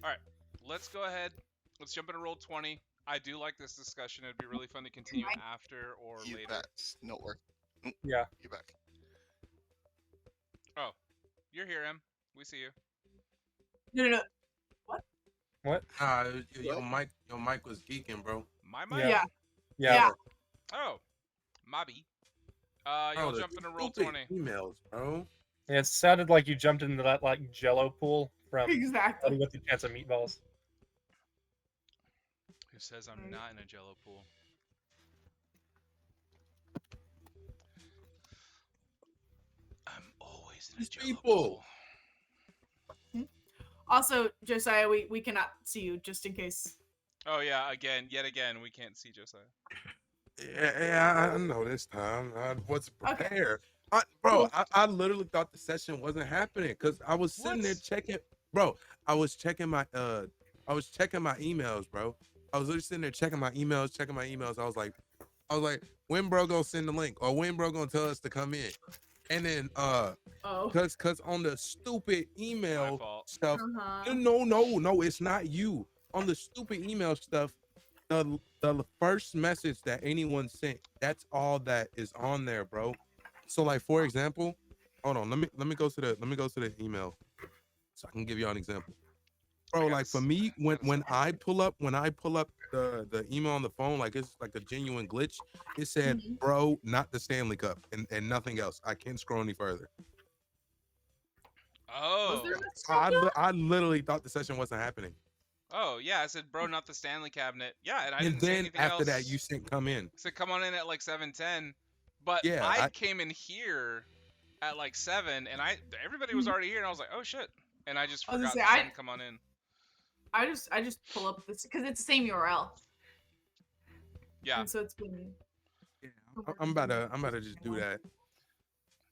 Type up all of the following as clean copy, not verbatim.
All right, let's go ahead. Let's jump into roll 20. I do like this discussion. It'd be really fun to continue after or You later. That's not work. Yeah. You back. Oh, you're here, Em. We see you. No. What? Your mic was geeking, bro. My mic? Yeah. Yeah. Oh, Mobby. Bro, Y'all the jump into roll stupid 20. emails, bro. It sounded like you jumped into that like Jello pool from Exactly. with the chance of meatballs. Who says I'm not in a Jello pool? I'm always in a These Jello people. pool. Also, Josiah, we cannot see you just in case. Oh yeah, yet again, we can't see Josiah. Yeah, I know this time. I wasn't Okay. prepared. Cool. I literally thought the session wasn't happening because I was sitting there What? checking. Bro, I was checking my emails, bro. I was literally sitting there checking my emails. I was like, when bro gonna send the link or when bro gonna tell us to come in? And then Oh. cause on the stupid My email fault. stuff. Uh-huh. No, it's not you. On the stupid email stuff, the first message that anyone sent, that's all that is on there, bro. So like for example, hold on, let me go to the email so I can give you an example. Bro, like for me, when I pull up the email on the phone, like it's like a genuine glitch. It said, Mhm. bro, not the Stanley Cup and nothing else. I can't scroll any further. Oh. Was there I literally thought the session wasn't happening. Oh yeah, I said, bro, not the Stanley cabinet. Yeah, and I And didn't say then anything after else. that, you said come in. I said, come on in at like 7:10, but Yeah, I came in here at like 7, and everybody was already here, and I was like, oh shit, and I just I was gonna forgot say, to send come on in. I just pull up this because it's the same URL. Yeah. And so it's been. Yeah, I'm about to just do that.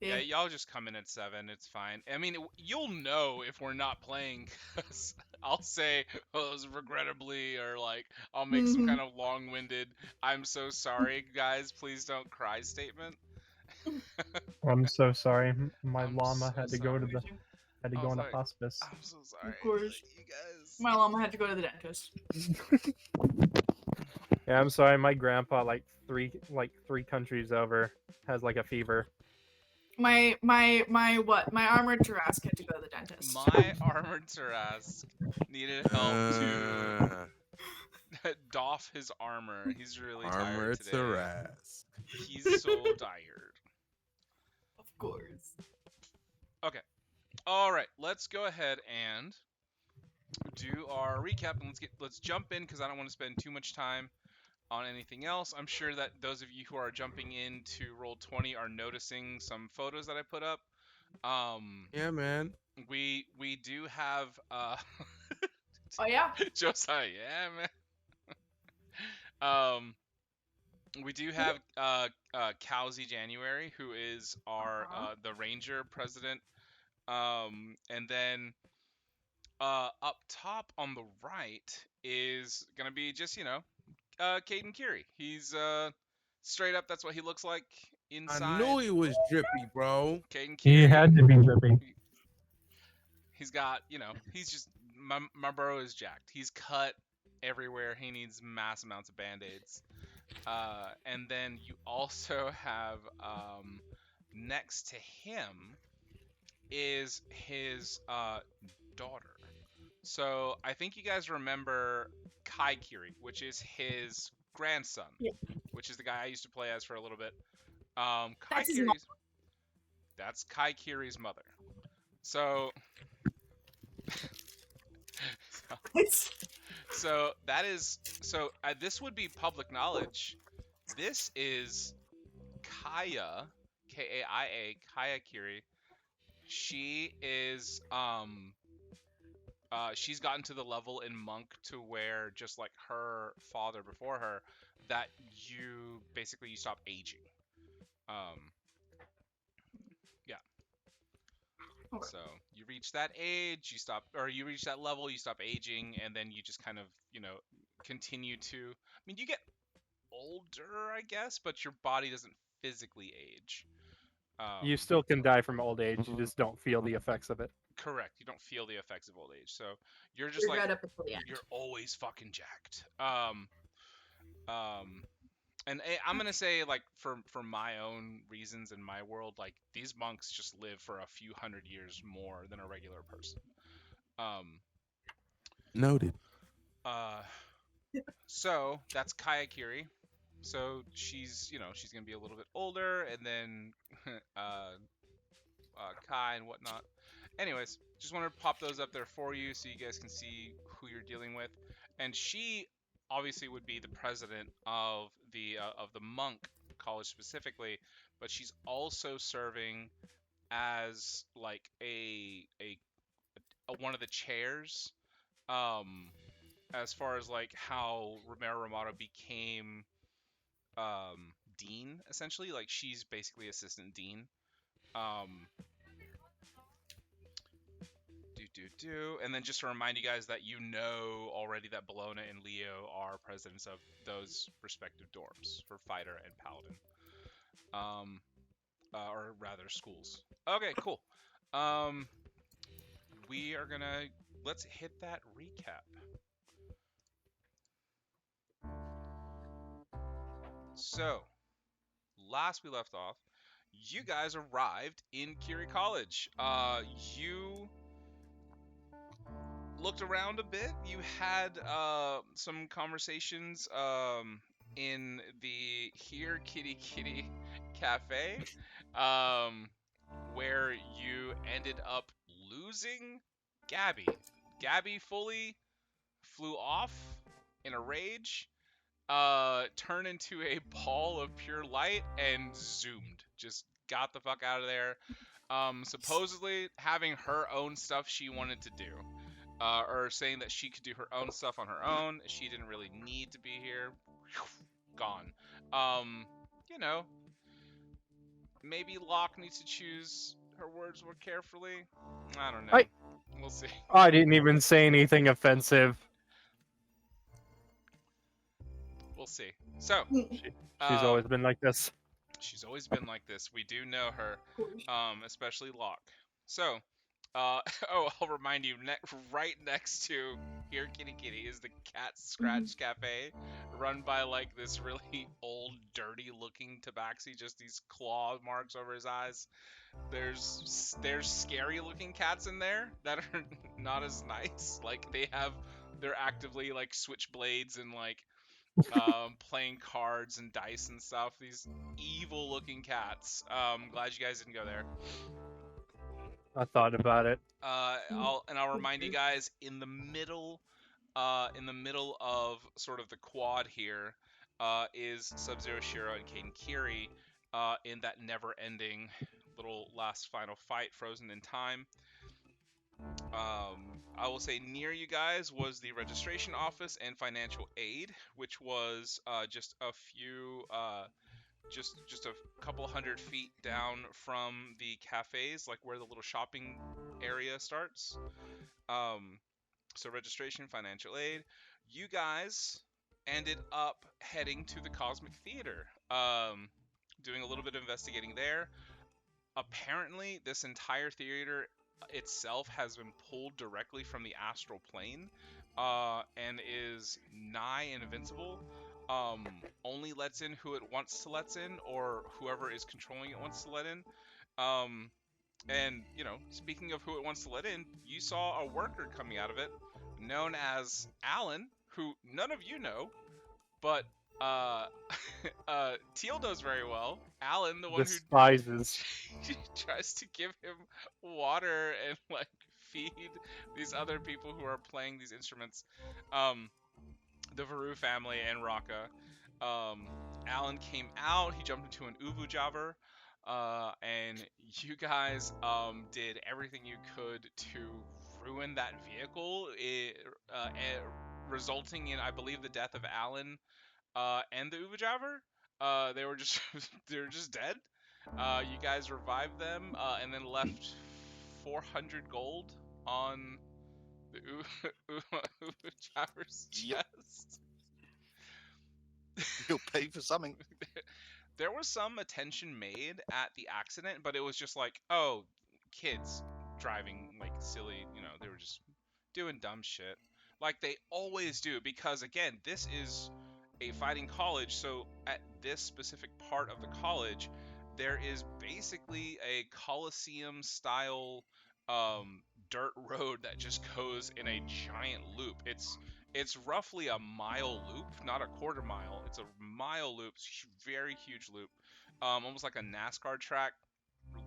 Yeah, y'all just come in at 7. It's fine. I mean, you'll know if we're not playing, because I'll say, oh, it was regrettably, or like, I'll make some kind of long-winded, I'm so sorry, guys, please don't cry statement. I'm so sorry. My I'm llama so had to go to sorry. the I was into like, hospice. I'm so sorry. Of course. You guys. My llama had to go to the dentist. Yeah, I'm sorry. My grandpa, like three countries over, has like a fever. My armored Tarrasque had to go to the dentist. My armored Tarrasque needed help to doff his armor. He's really tired today. Tarrasque. He's so tired. Of course. Okay. All right. Let's go ahead and do our recap, and let's jump in because I don't want to spend too much time on anything else. I'm sure that those of you who are jumping into roll 20 are noticing some photos that I put up. Yeah, man. We do have Oh yeah. Josiah, yeah, man. We do have Cowsy January, who is our the Ranger president. And then up top on the right is gonna be just Caden Kiri. He's straight up. That's what he looks like inside. I knew he was drippy, bro. Caden Kiri. He had to be drippy. He's got, he's just my bro is jacked. He's cut everywhere. He needs mass amounts of band-aids. And then you also have next to him is his daughter. So I think you guys remember Kai Kiri, which is his grandson, which is the guy I used to play as for a little bit. That's Kai Kiri's mother. So this would be public knowledge. This is Kaya, Kaia, Kaya Kiri. She is she's gotten to the level in Monk to where, just like her father before her, that you stop aging. Yeah. Okay. So you reach that age, you reach that level, you stop aging, and then you just kind of, continue to. I mean, you get older, I guess, but your body doesn't physically age. You still can die from old age. You just don't feel the effects of it. Correct. You don't feel the effects of old age. So you're just You're like good up until the end. you're always fucking jacked. Um, and I'm gonna say like for my own reasons in my world, like these monks just live for a few hundred years more than a regular person. Um, Noted. so that's Kaya Kiri. So she's she's gonna be a little bit older, and then Kai and whatnot. Anyways, just wanted to pop those up there for you so you guys can see who you're dealing with. And she obviously would be the president of the monk college specifically, but she's also serving as like a one of the chairs um as far as like how Romero Romano became dean essentially. Like she's basically assistant dean. Um And then just to remind you guys that you know already that Bologna and Leo are presidents of those respective dorms for fighter and paladin. Or rather schools. Okay, cool. Um, we are gonna let's hit that recap. So, last we left off, you guys arrived in Kiri College. You looked around a bit. You had some conversations in the Here Kitty Kitty Cafe, where you ended up losing Gabby. Gabby fully flew off in a rage, turned into a ball of pure light, and zoomed. Just got the fuck out of there. Supposedly having her own stuff she wanted to do. Or saying that she could do her own stuff on her own. She didn't really need to be here. Gone. You know, maybe Locke needs to choose her words more carefully. I don't know. We'll see. I didn't even say anything offensive. We'll see. So, She's always been like this. She's always been like this. We do know her, especially Locke. So, I'll remind you, right next to Here Kitty Kitty is the Cat Scratch Cafe, run by like this really old, dirty-looking tabaxi, just these claw marks over his eyes. There's scary-looking cats in there that are not as nice. Like they're actively like switchblades and like playing cards and dice and stuff. These evil-looking cats. Glad you guys didn't go there. I thought about it. I'll remind you guys in the middle of sort of the quad here is Sub-Zero Shiro and Kane Kiri in that never-ending little last final fight, frozen in time. I will say near you guys was the registration office and financial aid, which was just a few just a couple hundred feet down from the cafes, like where the little shopping area starts. So registration, financial aid. You guys ended up heading to the Cosmic Theater, doing a little bit of investigating there. Apparently, this entire theater itself has been pulled directly from the astral plane, and is nigh invincible. Only lets in who it wants to let in, or whoever is controlling it wants to let in. And speaking of who it wants to let in, you saw a worker coming out of it, known as Alan, who none of you know, but Teal knows very well. Alan, the one despises. who tries to give him water and like feed these other people who are playing these instruments. The Varu family and Raka. Alan came out. He jumped into an Ubu Jabber. And you guys did everything you could to ruin that vehicle, resulting in, I believe, the death of Alan and the Ubu Jabber. They were just dead. You guys revived them and then left 400 gold on the Ubu Jabber's chest. You'll pay for something. There was some attention made at the accident, but it was just like, oh, kids driving like silly, they were just doing dumb shit like they always do, because again, this is a fighting college, so at this specific part of the college there is basically a coliseum style dirt road that just goes in a giant loop. It's roughly a mile loop, not a quarter mile. It's a mile loop, very huge loop, almost like a NASCAR track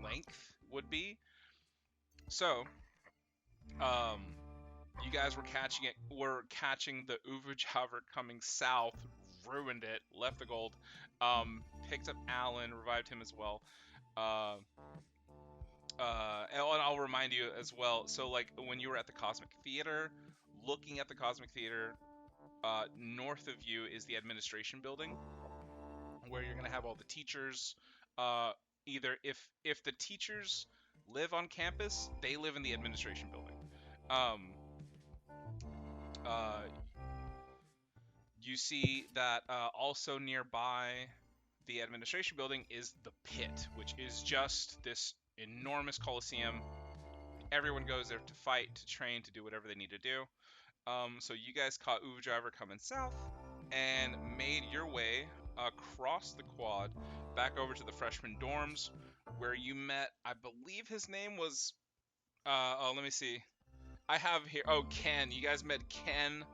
length would be. So, you guys were catching the Uvu Jabber coming south, ruined it, left the gold, picked up Alan, revived him as well. Uh, and I'll remind you as well. So, like when you were at the Cosmic Theater, looking at the Cosmic Theater, north of you is the administration building, where you're gonna have all the teachers. Either if the teachers live on campus, they live in the administration building. Um, uh, you see that also nearby the administration building is the pit, which is just this enormous coliseum. Everyone goes there to fight, to train, to do whatever they need to do. So you guys caught Uvu Driver coming south and made your way across the quad back over to the freshman dorms, where you met, I believe his name was, let me see. I have here, Ken. You guys met Ken,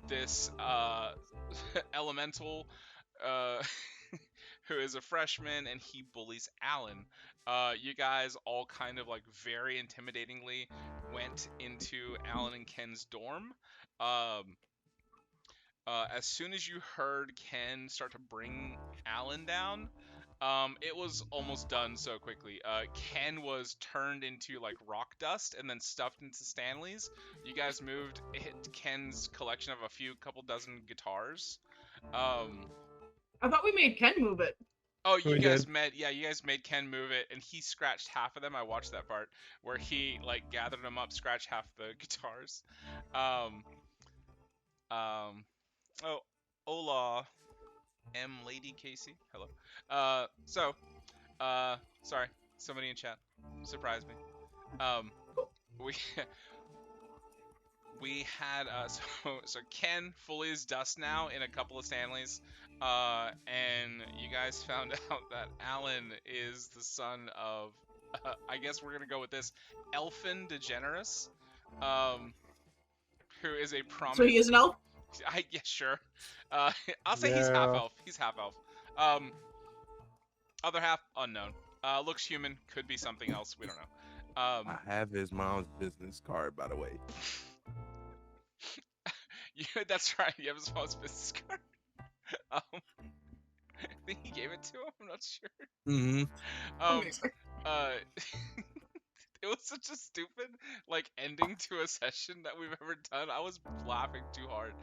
this elemental, uh, who is a freshman, and he bullies Alan. You guys all kind of like very intimidatingly went into Alan and Ken's dorm. Um, as soon as you heard Ken start to bring Alan down, it was almost done so quickly. Ken was turned into like rock dust and then stuffed into Stanley's. You guys hit Ken's collection of a couple dozen guitars. I thought we made Ken move it. Oh, you We guys did. you guys made Ken move it, and he scratched half of them. I watched that part where he like gathered them up, scratched half the guitars. Um, oh, hola, M Lady Casey. Hello. Sorry, somebody in chat surprised me. We we had so Ken fully is dust now in a couple of Stanleys, and you guys found out that Alan is the son of, I guess we're gonna go with this, Elfin DeGeneres, who is a prominent. So he is an elf? Yeah, sure. I'll say he's Yeah. half elf. He's half elf. Other half unknown. Looks human. Could be something else. We don't know. I have his mom's business card, by the way. Yeah, that's right. You have his mom's business card. I think he gave it to him. I'm not sure. Mm-hmm. Amazing. It was such a stupid like ending to a session that we've ever done. I was laughing too hard.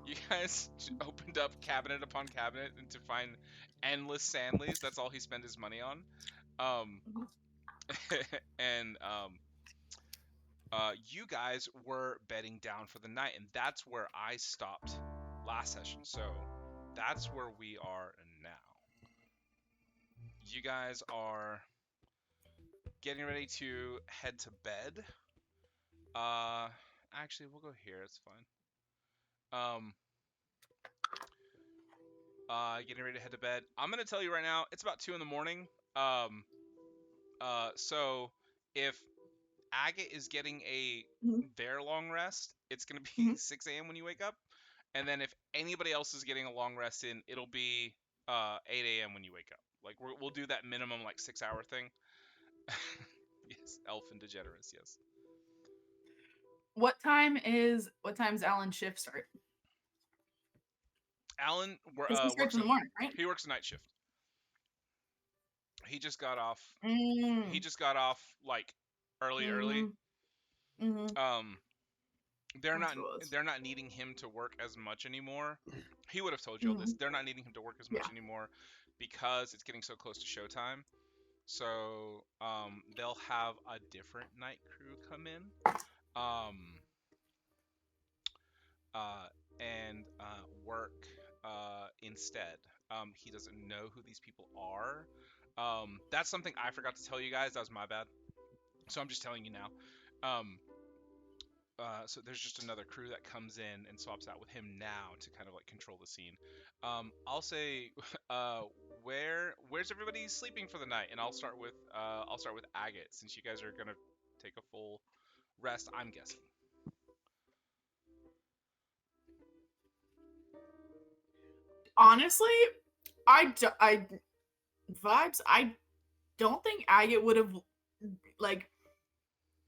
You guys opened up cabinet upon cabinet and to find endless Sandleys. That's all he spent his money on. And you guys were bedding down for the night, and that's where I stopped last session. So that's where we are now. You guys are getting ready to head to bed. Actually, we'll go here. It's fine. Getting ready to head to bed. I'm gonna tell you right now, it's about 2 in the morning. So if Agate is getting their long rest, it's gonna be 6 a.m. when you wake up, and then if anybody else is getting a long rest in, it'll be 8 a.m. when you wake up. Like we'll do that minimum like 6-hour thing. Yes, Elfin DeGeneres. Yes. What time's Alan's shift start? Alan Because he starts in the morning, right? He works a night shift. He just got off. Mm. He just got off like early. Mm-hmm. They're not needing him to work as much anymore. He would have told you all this. They're not needing him to work as much anymore because it's getting so close to showtime. So they'll have a different night crew come in. And work instead. He doesn't know who these people are. That's something I forgot to tell you guys. That was my bad. So I'm just telling you now. So there's just another crew that comes in and swaps out with him now to kind of like control the scene. I'll say, uh, where's everybody sleeping for the night? And I'll start with Agate since you guys are gonna take a full rest. I'm guessing. Honestly, I vibes. I don't think Agate would have like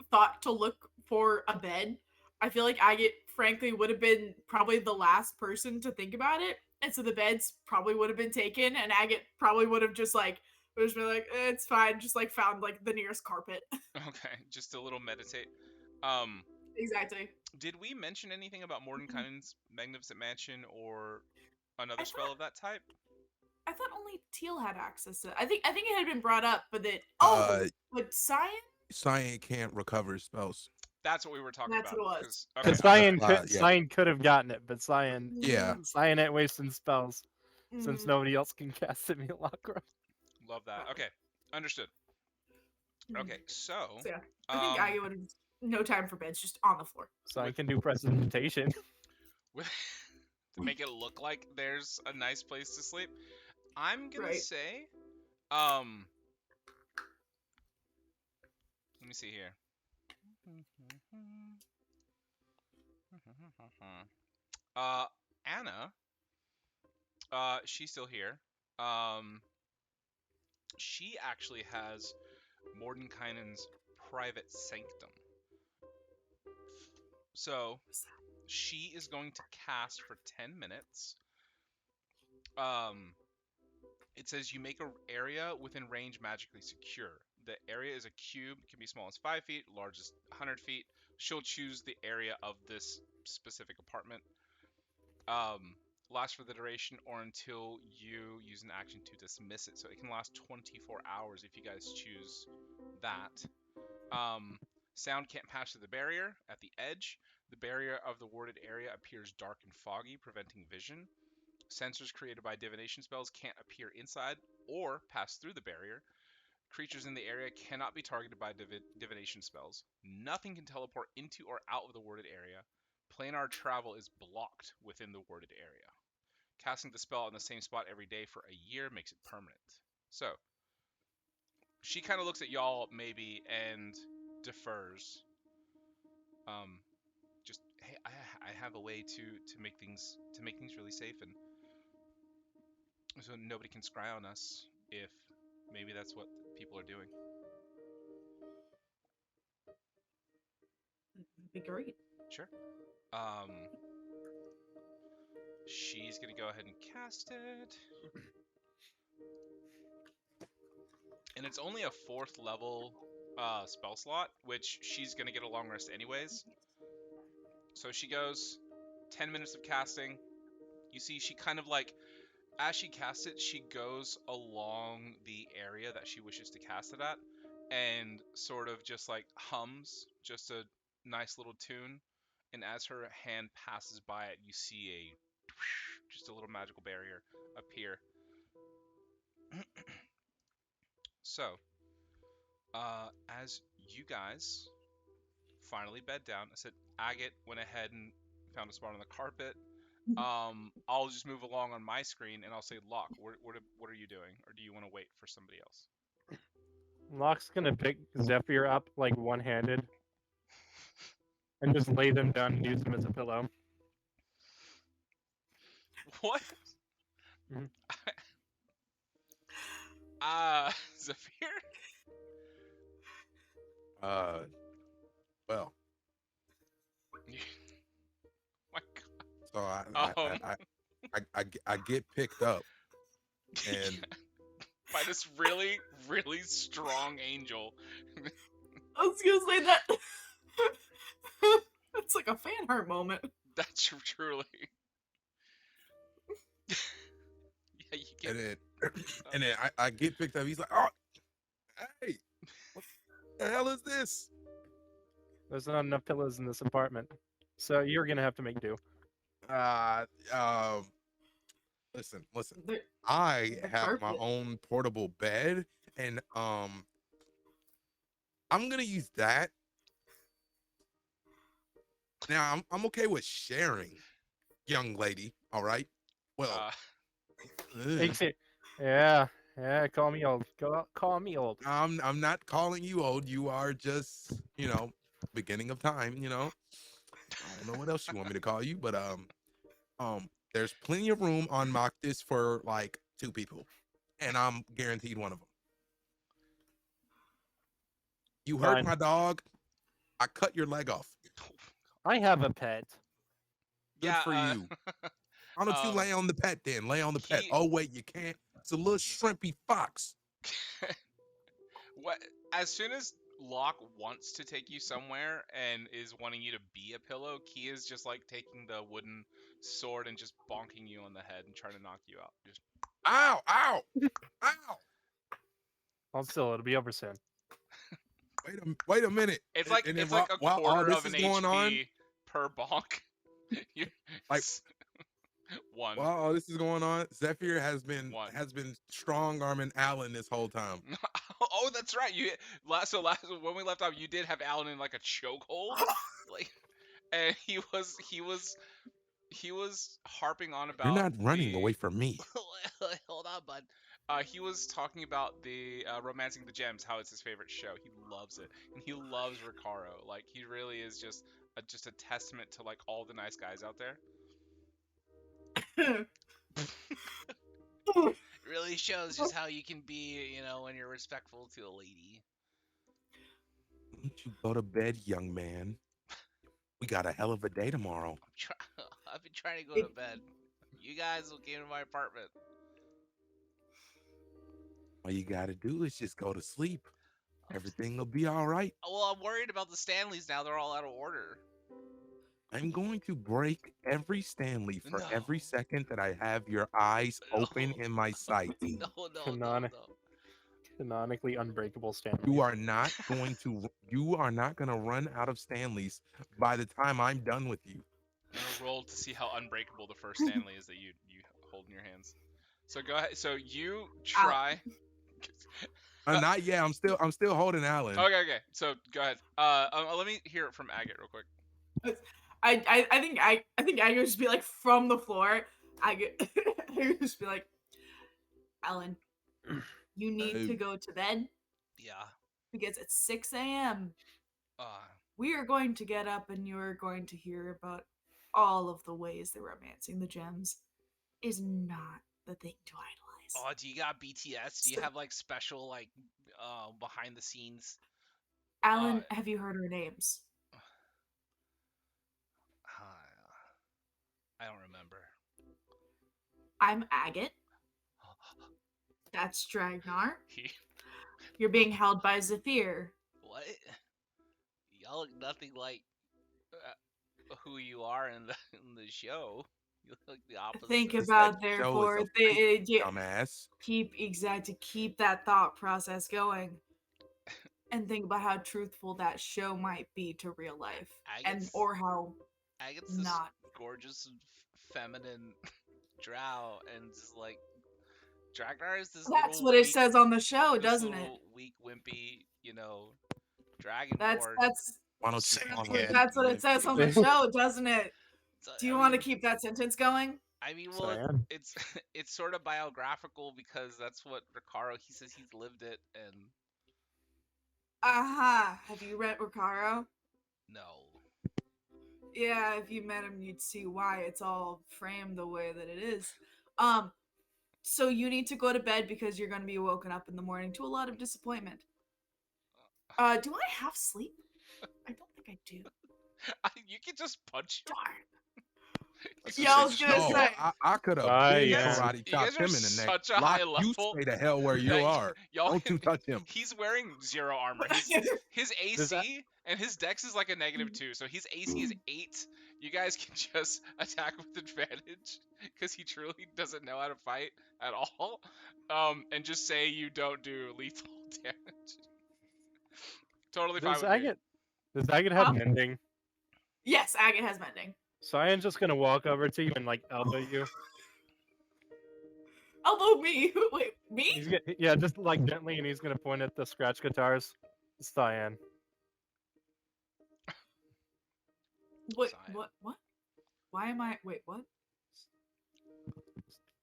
thought to look for a bed. I feel like Agate, frankly, would have been probably the last person to think about it, and so the beds probably would have been taken, and Agate probably would have just like would have been like, it's fine, just like found like the nearest carpet. Okay, just a little meditate. Um, Exactly. did we mention anything about Mordenkainen's Magnificent Mansion or another I spell thought of that type? I thought only Teal had access to it. I think it had been brought up, but that Uh, but Cyan, Cyan can't recover spells. That's what we were talking that's about. what it was. Okay, Because I'm Yeah. Cyan could have gotten it, but Yeah. Cyan ain't wasting spells since Mhm. nobody else can cast Simulacrum. love that. Okay, understood. Mhm. Okay, so So yeah, I think um, Agate would have no time for beds, just on the floor. Cyan can do presentation. with, to make it look like there's a nice place to sleep, I'm gonna Right. say, let me see here. Anna, she's still here. Um, she actually has Mordenkainen's private sanctum. So she is going to cast for 10 minutes. Um, it says you make an area within range magically secure. The area is a cube, can be small as 5 feet, large as 100 feet. She'll choose the area of this specific apartment. Lasts for the duration or until you use an action to dismiss it. So it can last 24 hours if you guys choose that. Sound can't pass through the barrier at the edge. The barrier of the warded area appears dark and foggy, preventing vision. Sensors created by divination spells can't appear inside or pass through the barrier. Creatures in the area cannot be targeted by divination spells. Nothing can teleport into or out of the warded area. Planar travel is blocked within the warded area. Casting the spell in the same spot every day for a year makes it permanent. So, she kind of looks at y'all maybe and defers. Just hey, I have a way to make things really safe and so nobody can scry on us if maybe that's what people are doing. That'd be great. Sure. She's gonna go ahead and cast it. And it's only a 4th level spell slot, which she's gonna get a long rest anyways. So she goes 10 minutes of casting. You see, she kind of like, as she casts it, she goes along the area that she wishes to cast it at and sort of just like hums just a nice little tune. And as her hand passes by it, you see just a little magical barrier appear. So, as you guys finally bed down, I said Agate went ahead and found a spot on the carpet. I'll just move along on my screen and I'll say, Locke, what are you doing? Or do you want to wait for somebody else? Locke's gonna pick Zephyr up like one-handed and just lay them down and use them as a pillow. What? Mhm. Zephyr? Well, My God. so I get picked up, and By this really, really strong angel. I was gonna say that. That's like a fan art moment. That's truly. Yeah, you get. and then and then I get picked up. He's like, "Oh, hey, what the hell is this?" There's not enough pillows in this apartment, so you're gonna have to make do. Listen. The- I the have my carpet. own portable bed, and I'm gonna use that. Now I'm okay with sharing, young lady. All right. Well, Uh, ugh, Makes it- Yeah, yeah. Call me old. Call me old. I'm not calling you old. You are just beginning of time. I don't know what else you want me to call you, but there's plenty of room on Noctis for like 2 people, and I'm guaranteed one of them. You hurt Fine. my dog. I cut your leg off. I have a pet. Good yeah. for you. Why don't you Um, lay on the pet then? Lay on the pet. he Oh wait, you can't. It's a little shrimpy fox. what? As soon as Locke wants to take you somewhere and is wanting you to be a pillow, Key is just like taking the wooden sword and just bonking you on the head and trying to knock you out. Just Ow! Ow! Ow! Hold still. It'll be over soon. Wait a minute. it's like And then it's like a while all quarter this of an is going on, HP per bonk. You like one. while all this is going on, Zephyr has been One. strong arming Alan this whole time. Oh, that's right. You last when we left off, you did have Alan in like a chokehold, like, and he was harping on You're about not running away from me. Hold on, bud. He was talking about the romancing the gems, how it's his favorite show. He loves it, and he loves Ricaro. Like he really is just a testament to like all the nice guys out there. Really shows just how you can be, when you're respectful to a lady. Don't you go to bed, young man. We got a hell of a day tomorrow. I've been trying to go to bed. You guys will came to my apartment. All you gotta do is just go to sleep. Everything will be all right. Well, I'm worried about the Stanleys now. They're all out of order. I'm going to break every Stanley for No. every second that I have your eyes open in my sight. No. Canonically unbreakable Stanley. You are not gonna run out of Stanleys by the time I'm done with you. I'm gonna roll to see how unbreakable the first Stanley is that you hold in your hands. So go ahead. So you try. Not yet. I'm still holding Alan. Okay. So go ahead. Let me hear it from Agate real quick. I think I could just be like from the floor. I could just be like, Ellen, you need to go to bed Yeah. because it's 6 a.m. Uh, We are going to get up and you're going to hear about all of the ways that romancing the gems is not the thing to idolize. oh, do you got BTS? Do you have like special like behind the scenes? Alan, have you heard her names? I don't remember. I'm Agate. That's Dragnar. He, You're being held by Zephyr. what? Y'all look nothing like who you are in the show. You look like the opposite. Think This about show is therefore a fake, dumbass. keep that thought process going. And think about how truthful that show might be to real life. Or how Agate's not. this gorgeous feminine drow, and just like Dragnar is this That's little what it weak, says on the show, this doesn't it? little weak, wimpy, dragonborn. That's Why don't you call Yeah. him? that's what it says on the show, doesn't it? So, Do you I want to mean- keep that sentence going? I mean, So well, I am. it's it's sort of biographical because that's what Ricaro, he says he's lived it, and Aha. Have you read Ricaro? no. Yeah, if you met him, you'd see why it's all framed the way that it is. So you need to go to bed because you're going to be woken up in the morning to a lot of disappointment. Do I have sleep? I don't think I do. You can just punch him. Darn. You Yeah, I can was just- gonna say. I could have Yeah. karate You chopped guys are him in the neck. such a high Lock, you level stay the hell where you that are. Y'all Don't can, you touch him. He's wearing 0 armor. His AC and his dex is like a -2, so his AC is 8. You guys can just attack with advantage because he truly doesn't know how to fight at all. And just say you don't do lethal damage. Totally fine Does with me. Agate have Huh? mending? Yes, Agate has mending. Cyan's just gonna walk over to you and like elbow you. Elbow me. Wait, me? Yeah, just like gently, and he's gonna point at the scratch guitars. Cyan. What? Cyan. What? Why am I? Wait, what?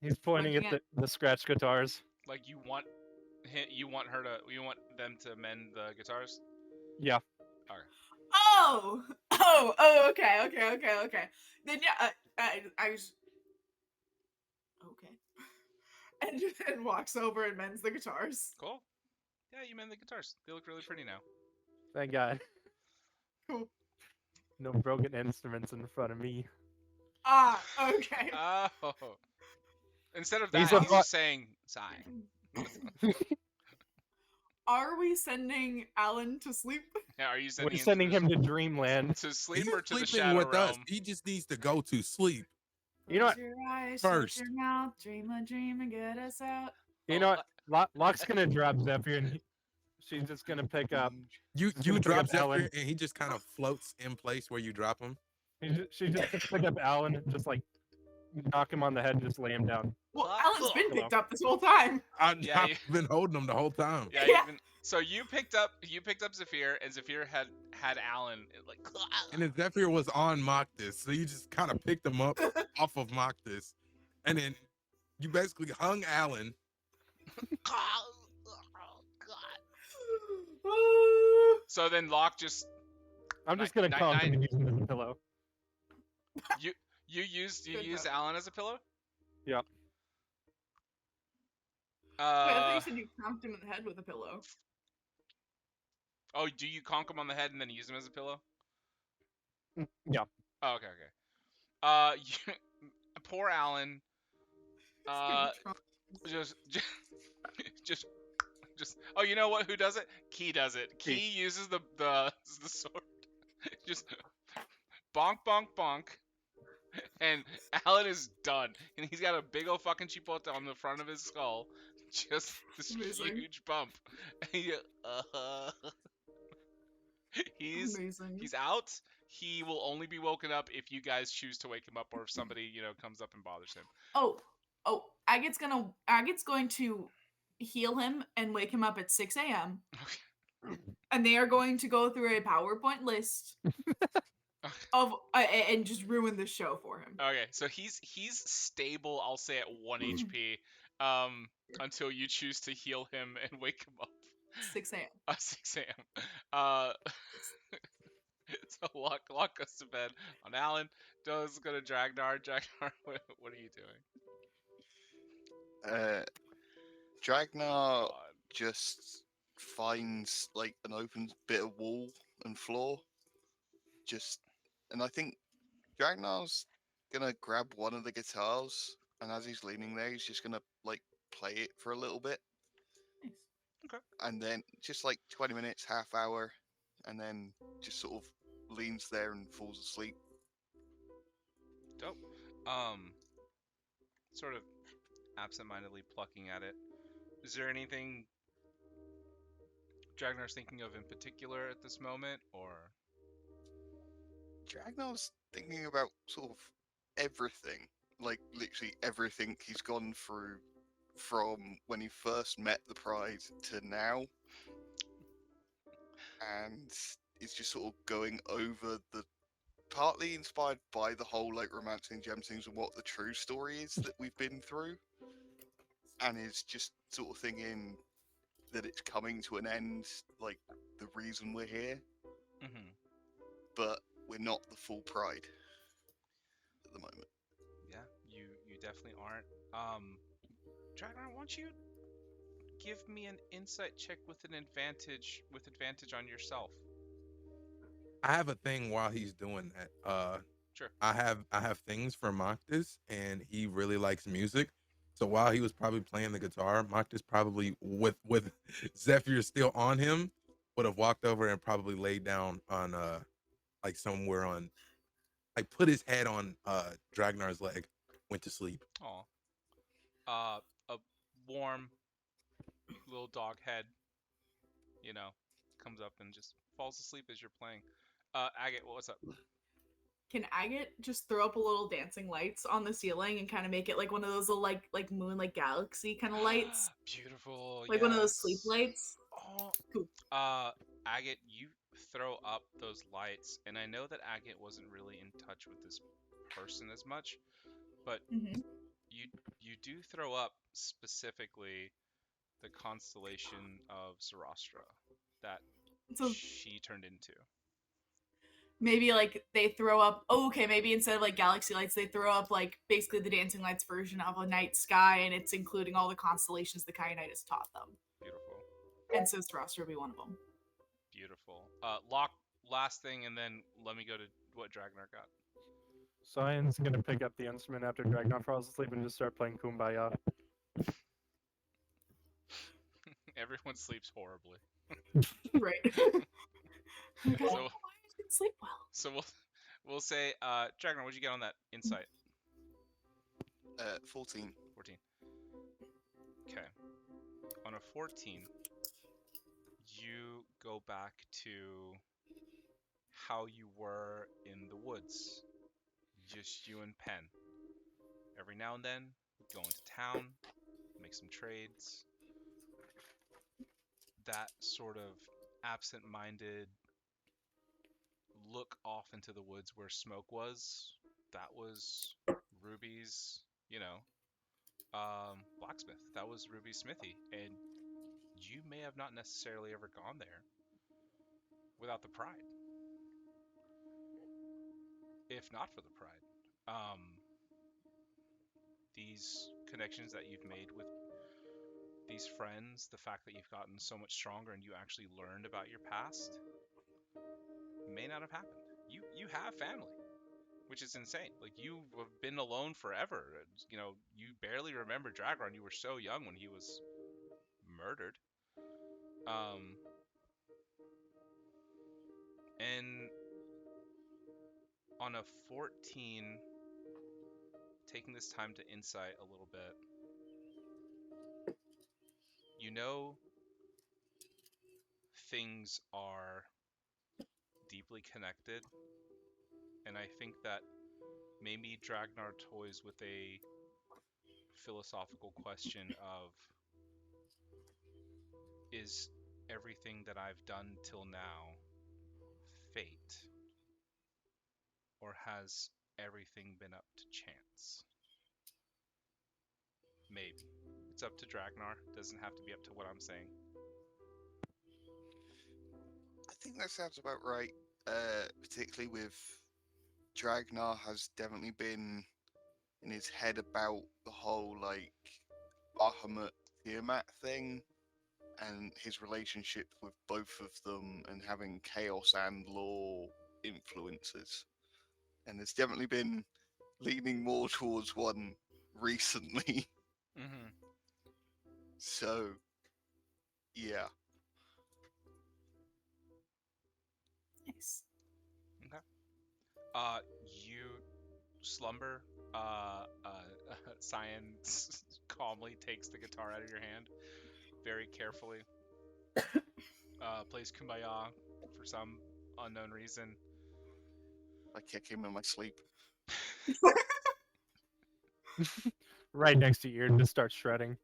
He's pointing Pointing at the scratch guitars. Like you want you want them to mend the guitars? Yeah. Oh, okay. Then yeah, I was okay. And then walks over and mends the guitars. Cool. Yeah, you mend the guitars. They look really pretty now. Thank God. Cool. No broken instruments in front of me. Ah, okay. Oh. Instead of that, He's he's, a fu- just saying sign. Are we sending Alan to sleep? Yeah, are you We're sending sending him him to Dreamland. to sleep He's or to the sleeping shadow with us. realm? He just needs to go to sleep. You know what? Close your eyes, First. shut your mouth, dream a dream and get us out. You know what? Locke's gonna drop Zephyr, and she's just gonna pick up. You She's gonna pick drop up Alan. Zephyr and he just kind of floats in place where you drop him. She just pick up Alan, and just like knock him on the head, and just lay him down. Well, Ah, Alan's been hello. picked up this whole time. I've Yeah, you- been holding him the whole time. Yeah, Yeah. so you picked up Zephyr, and Zephyr had Alan like. And then Zephyr was on Moctis, so you just kind of picked him up off of Moctis, and then you basically hung Alan. So then Locke just I'm just Night- gonna conk him night- and use him as a pillow. you used Good used enough. Alan as a pillow. Yeah. Wait, I thought Uh you said you conked him in the head with a pillow. oh, do you conk him on the head and then use him as a pillow? Yeah. Oh, okay. You, poor Alan. Just just. Oh, you know what? Who does it? Key does it. Key uses the sword. Just bonk, bonk, bonk, and Alan is done. And he's got a big old fucking chipotle on the front of his skull. Just this Amazing. huge bump. He's Amazing. he's out. He will only be woken up if you guys choose to wake him up, or if somebody comes up and bothers him. Oh, Agit's going to heal him and wake him up at 6 a.m. And they are going to go through a PowerPoint list of and just ruin the show for him. Okay, so he's stable. I'll say at 1 HP. Until you choose to heal him and wake him up. 6 a.m. 6 a.m. So Locke goes to bed on Alan. Does go to Dragnar. Dragnar, what are you doing? Dragnar God. just finds like an open bit of wall and floor. And I think Dragnar's gonna grab one of the guitars, and as he's leaning there, he's just gonna like play it for a little bit. Nice. Okay. And then just like 20 minutes, half hour, and then just sort of leans there and falls asleep. Dope. Sort of absentmindedly plucking at it. Is there anything Dragnar's thinking of in particular at this moment, or? Dragnar's thinking about sort of everything, like literally everything he's gone through from when he first met the Pride to now, and it's just sort of going over the, partly inspired by the whole like romancing gem things and what the true story is that we've been through, and is just sort of thinking that it's coming to an end, like the reason we're here, Mm-hmm. but we're not the full Pride at the moment. Yeah, you definitely aren't. Dragnar, why don't you give me an insight check with advantage on yourself? I have a thing while he's doing that. Sure. I have things for Moctis, and he really likes music. So while he was probably playing the guitar, Moctis probably with Zephyr still on him would have walked over and probably laid down on like somewhere on, like put his head on Dragnar's leg, went to sleep. Aw. A warm little dog head, comes up and just falls asleep as you're playing. Agate, what's up? Can Agate just throw up a little dancing lights on the ceiling and kind of make it like one of those little like moon, like galaxy kind of lights, Beautiful. like one of those sleep yes. lights? Oh. Cool. Agate, you throw up those lights, and I know that Agate wasn't really in touch with this person as much, but Mhm. you you do throw up specifically the constellation of Zoroastra that So she turned into. maybe like they throw up. Oh, okay. Maybe instead of like galaxy lights, they throw up like basically the dancing lights version of a night sky, and it's including all the constellations the Kyanite has taught them. Beautiful, And so Strasser would be one of them. beautiful. Lock, last thing, and then let me go to what Dragnar got. Cyan's gonna pick up the instrument after Dragnar falls asleep and just start playing Kumbaya. Everyone sleeps horribly. Right. Because So I didn't sleep well. so we'll say Dragnar, what'd you get on that insight? 14. 14. Okay. On a 14, you go back to how you were in the woods. Just you and Penn. Every now and then, go into town, make some trades. That sort of absent-minded look off into the woods where smoke was, that was Ruby's, blacksmith. That was Ruby's smithy. And you may have not necessarily ever gone there without the pride, if not for the pride. These connections that you've made with these friends, the fact that you've gotten so much stronger and you actually learned about your past, may not have happened. You have family, which is insane. Like you have been alone forever. You barely remember Dragron. You were so young when he was murdered. Um, and on a 14, taking this time to insight a little bit, you know things are deeply connected, and I think that maybe Dragnar toys with a philosophical question of, is everything that I've done till now fate, or has everything been up to chance? Maybe. It's up to Dragnar. Doesn't have to be up to what I'm saying. I think that sounds about right. Particularly with Dragnar has definitely been in his head about the whole like Bahamut Tiamat thing and his relationship with both of them and having chaos and law influences. And there's definitely been leaning more towards one recently. Mm-hmm. So yeah. Nice. Okay. You slumber. Cyan calmly takes the guitar out of your hand, very carefully. Plays Kumbaya for some unknown reason. I kick him in my sleep. Right next to your ear and just start shredding.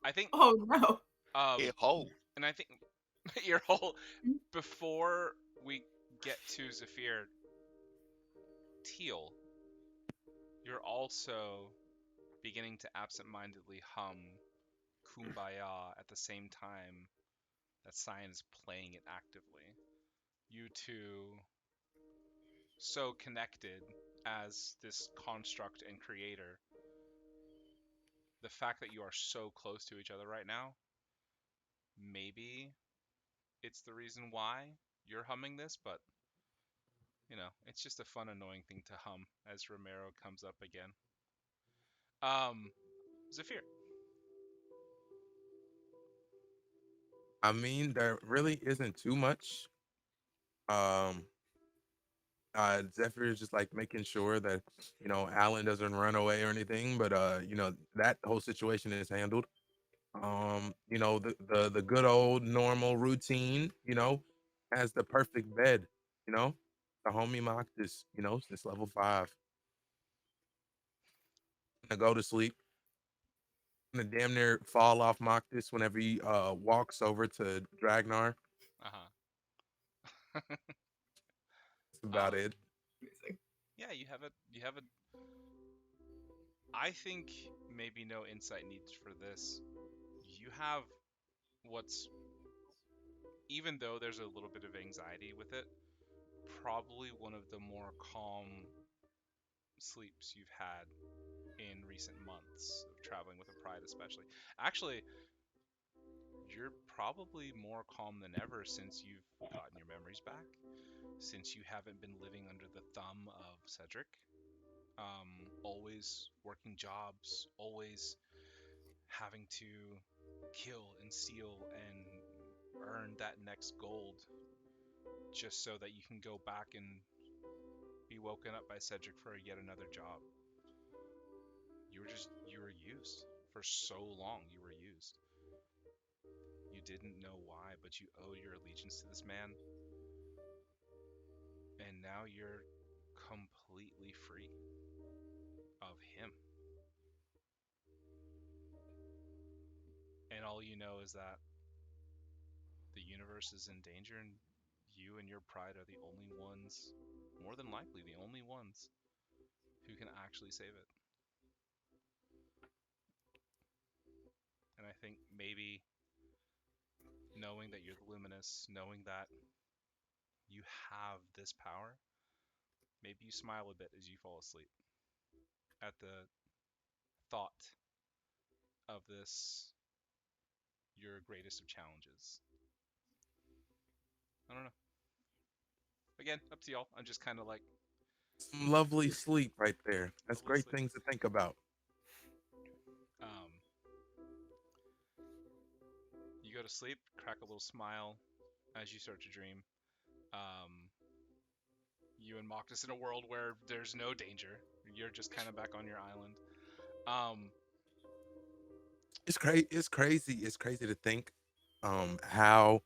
I think, Oh no. Ear hole. and I think your whole before we get to Zephyr, Teal, you're also beginning to absentmindedly hum Kumbaya at the same time that Cyan is playing it actively. You two, so connected as this construct and creator, the fact that you are so close to each other right now, maybe it's the reason why you're humming this, but it's just a fun, annoying thing to hum as Romero comes up again. Zephyr. I mean, there really isn't too much. Um, Zephyr is just like making sure that Alan doesn't run away or anything, but that whole situation is handled. The good old normal routine, has the perfect bed, you know. The homie mocked this, since level 5. To go to sleep. gonna damn near fall off Moctus whenever he walks over to Dragnar. Uh-huh. That's about um, it. Amazing. yeah, you have a. I think maybe no insight needs for this. You have what's, even though there's a little bit of anxiety with it, probably one of the more calm sleeps you've had in recent months of traveling with a pride, especially. Actually, you're probably more calm than ever since you've gotten your memories back, since you haven't been living under the thumb of Cedric. Always working jobs, always having to kill and steal and earn that next gold just so that you can go back and be woken up by Cedric for yet another job. You were used for so long. You were used. You didn't know why, but you owe your allegiance to this man, and now you're completely free of him. And all you know is that the universe is in danger, and you and your pride are the only ones, more than likely, the only ones who can actually save it. And I think maybe knowing that you're the Luminous, knowing that you have this power, maybe you smile a bit as you fall asleep at the thought of this, your greatest of challenges. I don't know. Again, up to y'all. I'm just kind of like Some lovely sleep right there. That's lovely great sleep. things to think about. Um, you go to sleep, crack a little smile as you start to dream. Um, you and Moctus in a world where there's no danger. You're just kind of back on your island. Um, It's crazy. It's crazy. It's crazy to think how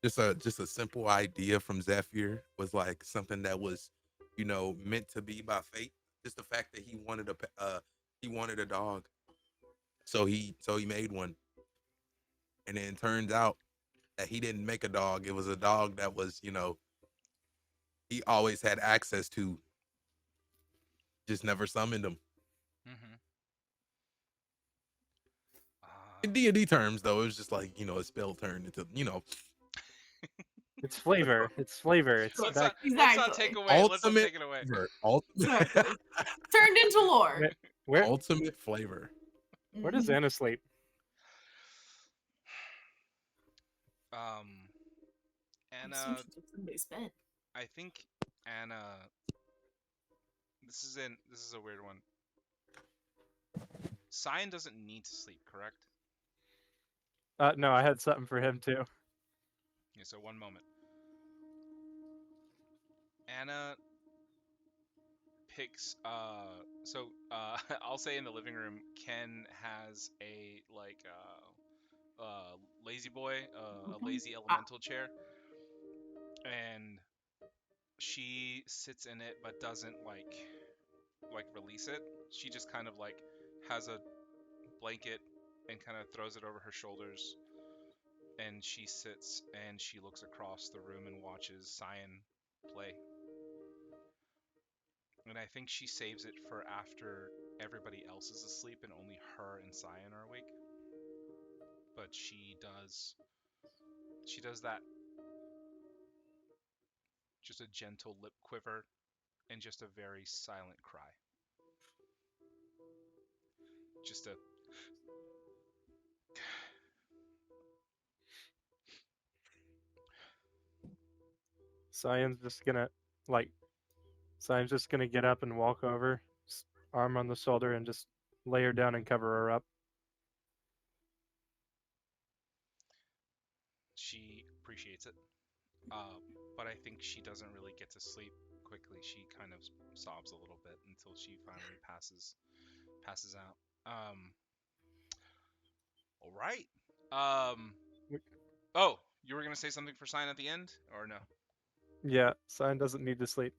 just a simple idea from Zephyr was like something that was, meant to be by fate. Just the fact that he wanted a dog, so he made one, and then it turns out that he didn't make a dog. It was a dog that was, he always had access to, just never summoned him. mhm. In D&D terms, though, it was just like, a spell turned into, It's flavor. It's flavor. It's let's back. not let's not Exactly. take away. Let's not ultimate take it away. flavor. Ultimate, Exactly. Turned into lore. Where ultimate flavor. where does Mhm. Anna sleep? Um, I assume Anna, she took somebody's bed. I think Anna. This is a weird one. Cyan doesn't need to sleep, correct? No, I had something for him too. Okay, so one moment. Anna picks I'll say in the living room, Ken has a like lazy boy, a Mhm. lazy elemental chair, and she sits in it but doesn't like release it. She just kind of like has a blanket and kind of throws it over her shoulders, and she sits and she looks across the room and watches Cyan play. And I think she saves it for after everybody else is asleep and only her and Cyan are awake. But she does that, just a gentle lip quiver and just a very silent cry. Just a Cyan's just gonna like Cyan's just gonna get up and walk over, arm on the shoulder, and just lay her down and cover her up. she appreciates it. Uh, but I think she doesn't really get to sleep quickly. She kind of sobs a little bit until she finally passes out. All right. Um, oh, you were gonna say something for Cyan at the end, or no? Yeah, Cyan doesn't need to sleep.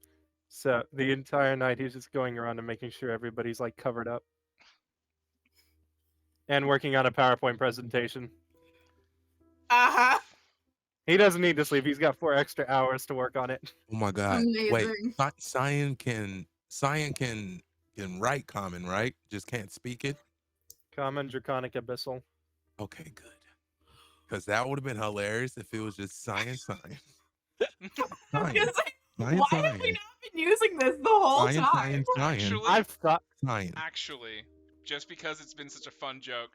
So the entire night he's just going around and making sure everybody's like covered up. And working on a PowerPoint presentation. Uh-huh. He doesn't need to sleep. He's got 4 extra hours to work on it. Oh my god. Wait, Amazing. Cyan can write common, right? Just can't speak it. Common, Draconic, Abyssal. Okay, good. Because that would have been hilarious if it was just Cyan. I was Cyan. gonna say, Cyan, why have we not been using this the whole time? Actually, I've thought. Cyan. actually, just because it's been such a fun joke,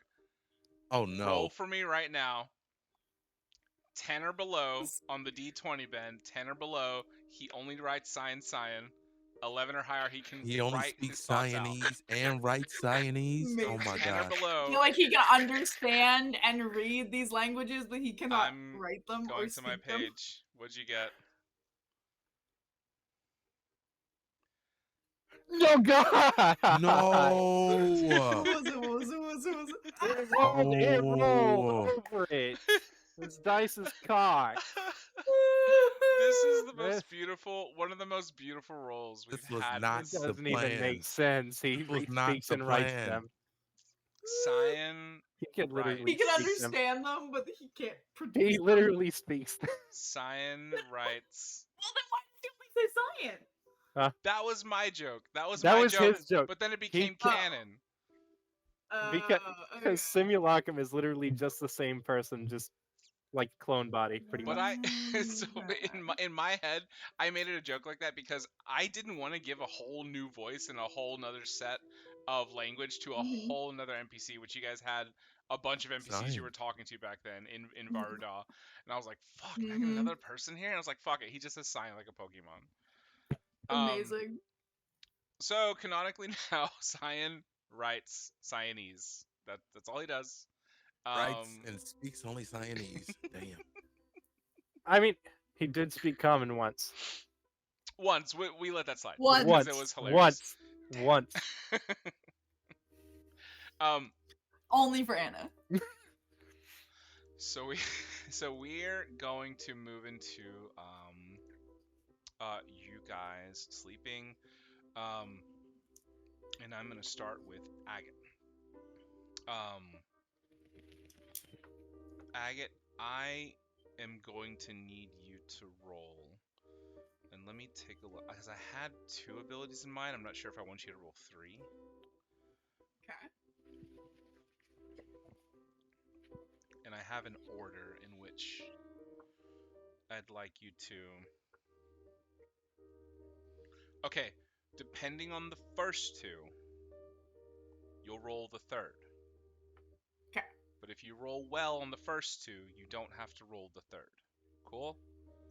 Oh roll no. for me right now. 10 or below on the D20 bend. 10 or below, he only writes cyan. 11 or higher, he can He only write speaks his thoughts out. Cyanese and writes Cyanese. Oh my 10 or god. I below, feel like he can understand and read these languages, but he cannot I'm write them or going to my speak them. page. What'd you get? No, God! No. What was it? What was it? What was it? What was it? It rolled Oh. over it. This dice is cocked. This is the This- most beautiful, one of the most beautiful rolls we've This was had. not It the doesn't even plan. make sense. He This was not speaks the and writes plan. them. Cyan, He can Right. literally He can speak them. understand them, but he can't produce He them. literally speaks them. Cyan writes. Well, then why did we say science? That was my joke. That was That my was joke. his joke. But then it became Oh. canon. Because Okay. Simulacrum is literally just the same person, just like clone body, pretty But much. so in my head, I made it a joke like that because I didn't want to give a whole new voice and a whole nother set of language to a Mhm. whole nother NPC, which you guys had a bunch of NPCs you Cyan. were talking to back then in Mhm. Varda, and I was like, "Fuck, can I get Mhm. another person here?" And I was like, "Fuck it," he just says "sign" like a Pokemon. Amazing. So canonically now, Cyan writes Cyanese. That's all he does. Writes and speaks only Cyanese. Damn. I mean, he did speak common once. Once we let that slide Once. because it was hilarious. Once. Only for Anna. So we're going to move into you guys sleeping, and I'm gonna start with Agate. Agate, I am going to need you to roll, and let me take a look because I had 2 abilities in mind. I'm not sure if I want you to roll 3. Okay. And I have an order in which I'd like you to. Okay, depending on the first 2, you'll roll the third. Okay. But if you roll well on the first 2, you don't have to roll the third. Cool?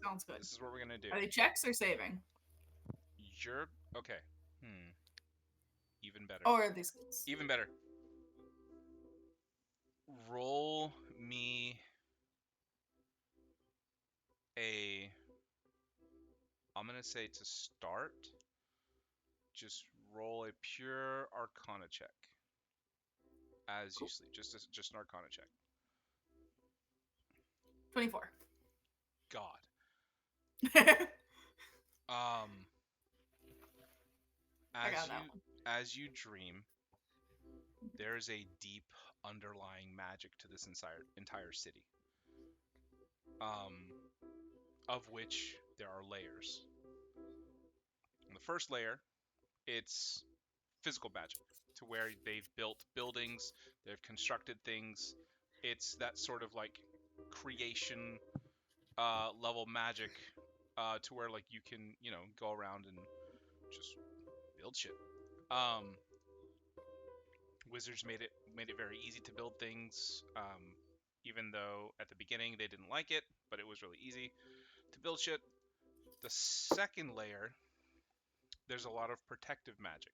Sounds good. This is what we're gonna do. Are they checks or saving? You're okay. Even better. Or are they skills? Even better. Roll me a. I'm gonna say to start. Just roll a pure Arcana check as you sleep. Just an Arcana check. 24. God. I As got that you one. as you dream, there is a deep underlying magic to this entire city. Of which there are layers. In the first layer, it's physical magic, to where they've built buildings, they've constructed things. It's that sort of like creation level magic, to where like you can go around and just build shit. Wizards made it very easy to build things, even though at the beginning they didn't like it, but it was really easy to build shit. The second layer, there's a lot of protective magic.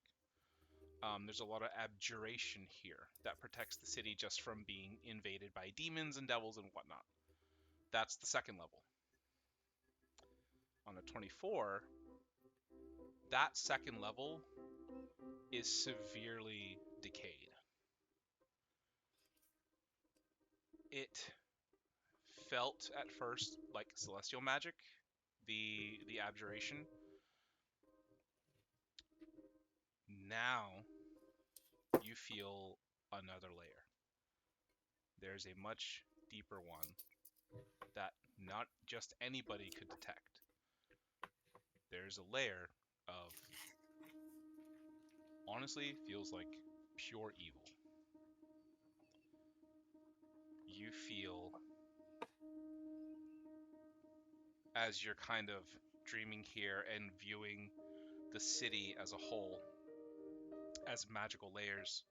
There's a lot of abjuration here that protects the city just from being invaded by demons and devils and whatnot. That's the second level. On a 24, that second level is severely decayed. It felt at first like celestial magic, the abjuration. Now you feel another layer. there's a much deeper one that not just anybody could detect. There's a layer of, honestly, feels like pure evil. You feel, as you're kind of dreaming here and viewing the city as a whole, as magical layers,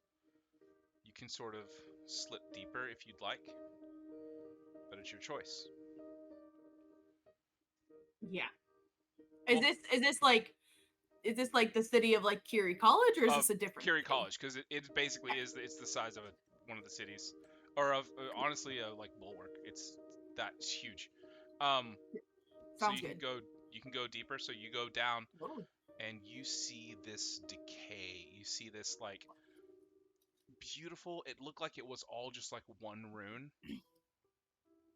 you can sort of slip deeper if you'd like, but it's your choice. Yeah. Well, Is this like the city of like Kiri College, or is Of this a different Kiri city? College, because it basically is it's the size of one of the cities, or of honestly like Bulwark. That's huge. Um, so Sounds good. you can go deeper. So you go down Totally. and you see this decay. You see this like beautiful. It looked like it was all just like one rune.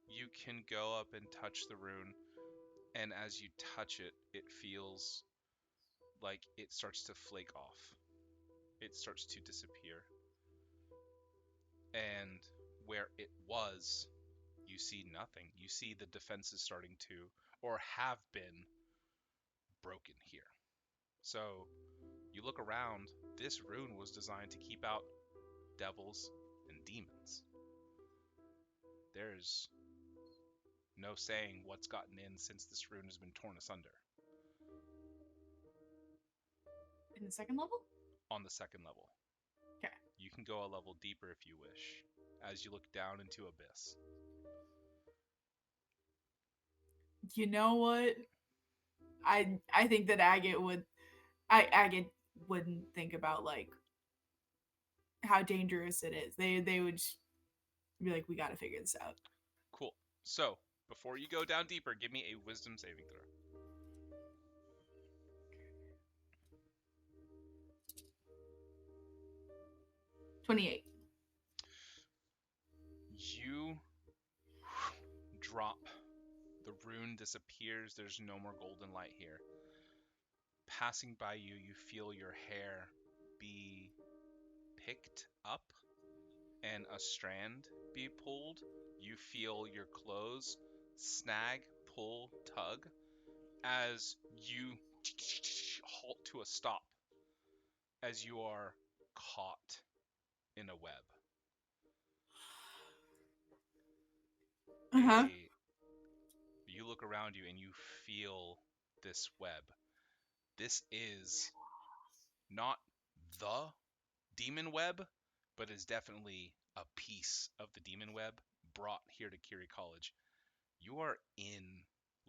You can go up and touch the rune, and as you touch it, it feels like it starts to flake off. It starts to disappear. And where it was, you see nothing. You see the defenses starting to, or have been, broken here. So you look around, this rune was designed to keep out devils and demons. There's no saying what's gotten in since this rune has been torn asunder. In the second level? On the second level. Okay. You can go a level deeper if you wish, as you look down into abyss. You know what? I think that Agate wouldn't think about like how dangerous it is. They would be like, we got to figure this out. Cool. So, before you go down deeper, give me a wisdom saving throw. 28. You drop. The rune disappears. There's no more golden light here. Passing by you, you feel your hair be picked up and a strand be pulled. You feel your clothes snag, pull, tug as you halt to a stop as you are caught in a web. Uh-huh. You look around you and you feel this web. This is not the demon web, but is definitely a piece of the demon web brought here to Kiri College. You are in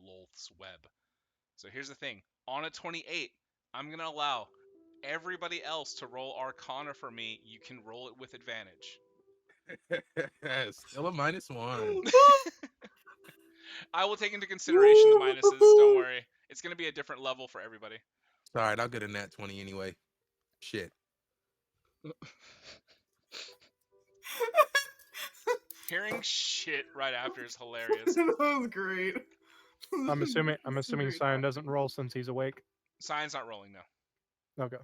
Lolth's web. So here's the thing. On a 28, I'm going to allow everybody else to roll Arcana for me. You can roll it with advantage. Still a -1. I will take into consideration the minuses. Don't worry. It's going to be a different level for everybody. All right, I'll get a nat 20 anyway. Shit. Hearing shit right after is hilarious. That was great. I'm assuming Cyan doesn't roll since he's awake. Cyan's not rolling, no. Okay.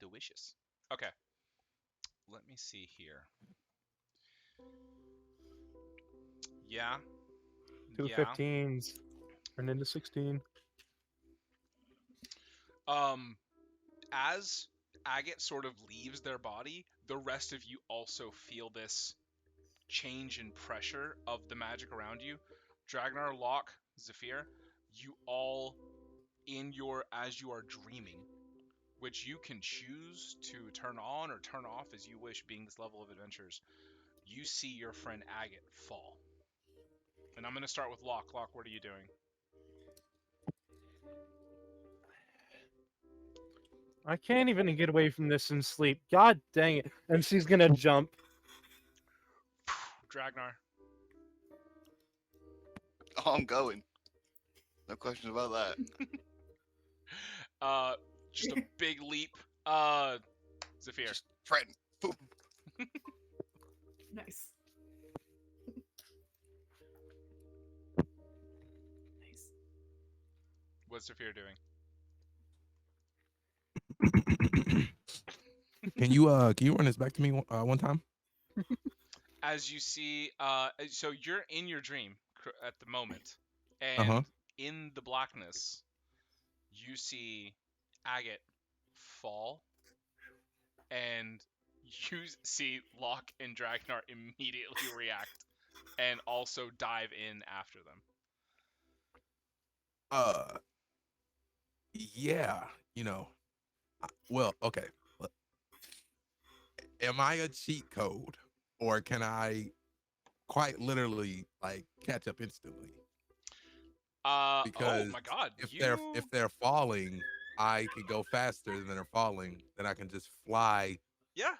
Delicious. Okay. Let me see here. Yeah. Two Yeah. 15s turned into 16. As Agate sort of leaves their body, the rest of you also feel this change in pressure of the magic around you. Dragnar, Locke, Zephyr, you all as you are dreaming, which you can choose to turn on or turn off as you wish, being this level of adventures, you see your friend Agate fall. And I'm going to start with Locke. Locke, what are you doing? I can't even get away from this and sleep. God dang it. And she's gonna jump. Dragnar. Oh, I'm going. No questions about that. Just a big leap. Zephyr. Just friend. Boom. Nice. Nice. What's Zephyr doing? Can you run this back to me one time? As you see, so you're in your dream at the moment, Uh huh. and in the blackness, you see Agate fall, and you see Locke and Dragnar immediately react and also dive in after them. Yeah. You know. Well, okay. Am I a cheat code, or can I quite literally like catch up instantly? Oh Because my God, if they're falling, I could go faster than they're falling. Then I can just fly yeah,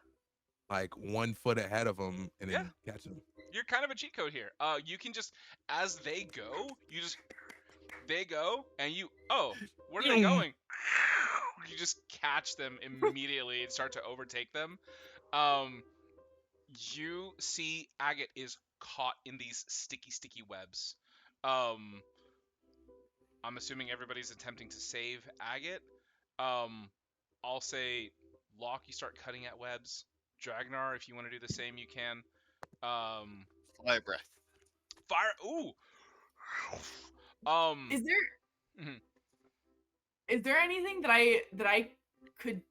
like 1 foot ahead of them and yeah, then catch them. you're kind of a cheat code here. You can just, as they go, they go, and where are they going? You just catch them immediately and start to overtake them. Um, you see Agate is caught in these sticky webs. Um, I'm assuming everybody's attempting to save Agate. Um, I'll say, Locke, you start cutting at webs. Dragnar, if you want to do the same, you can. Um, Fire breath. fire. Ooh. Is there Mhm. is there anything that I could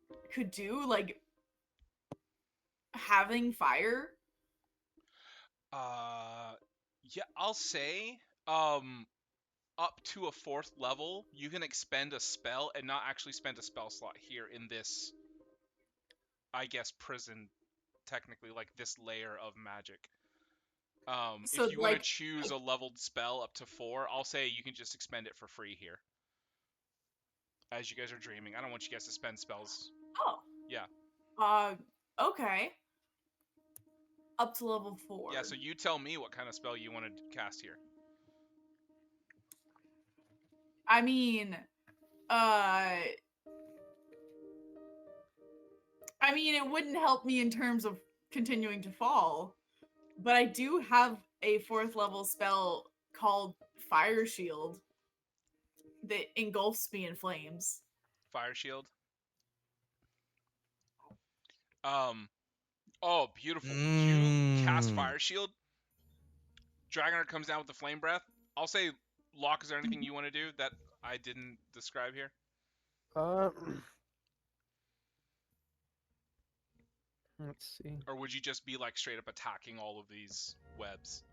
do, like having fire? Yeah, I'll say, um, up to a 4th level, you can expend a spell and not actually spend a spell slot here in this, I guess, prison, technically, like this layer of magic. So If you want to choose a leveled spell up to 4, I'll say you can just expend it for free here. As you guys are dreaming, I don't want you guys to spend spells. oh. Yeah. Okay. Up to level 4. Yeah, so you tell me what kind of spell you want to cast here. I mean, it wouldn't help me in terms of continuing to fall, but I do have a 4th level spell called Fire Shield that engulfs me in flames. Fire shield. Oh, beautiful. You cast Mm. fire shield. Dragonar comes down with the flame breath. I'll say, Locke, is there anything you want to do that I didn't describe here? Uh, let's see. Or would you just be like straight up attacking all of these webs?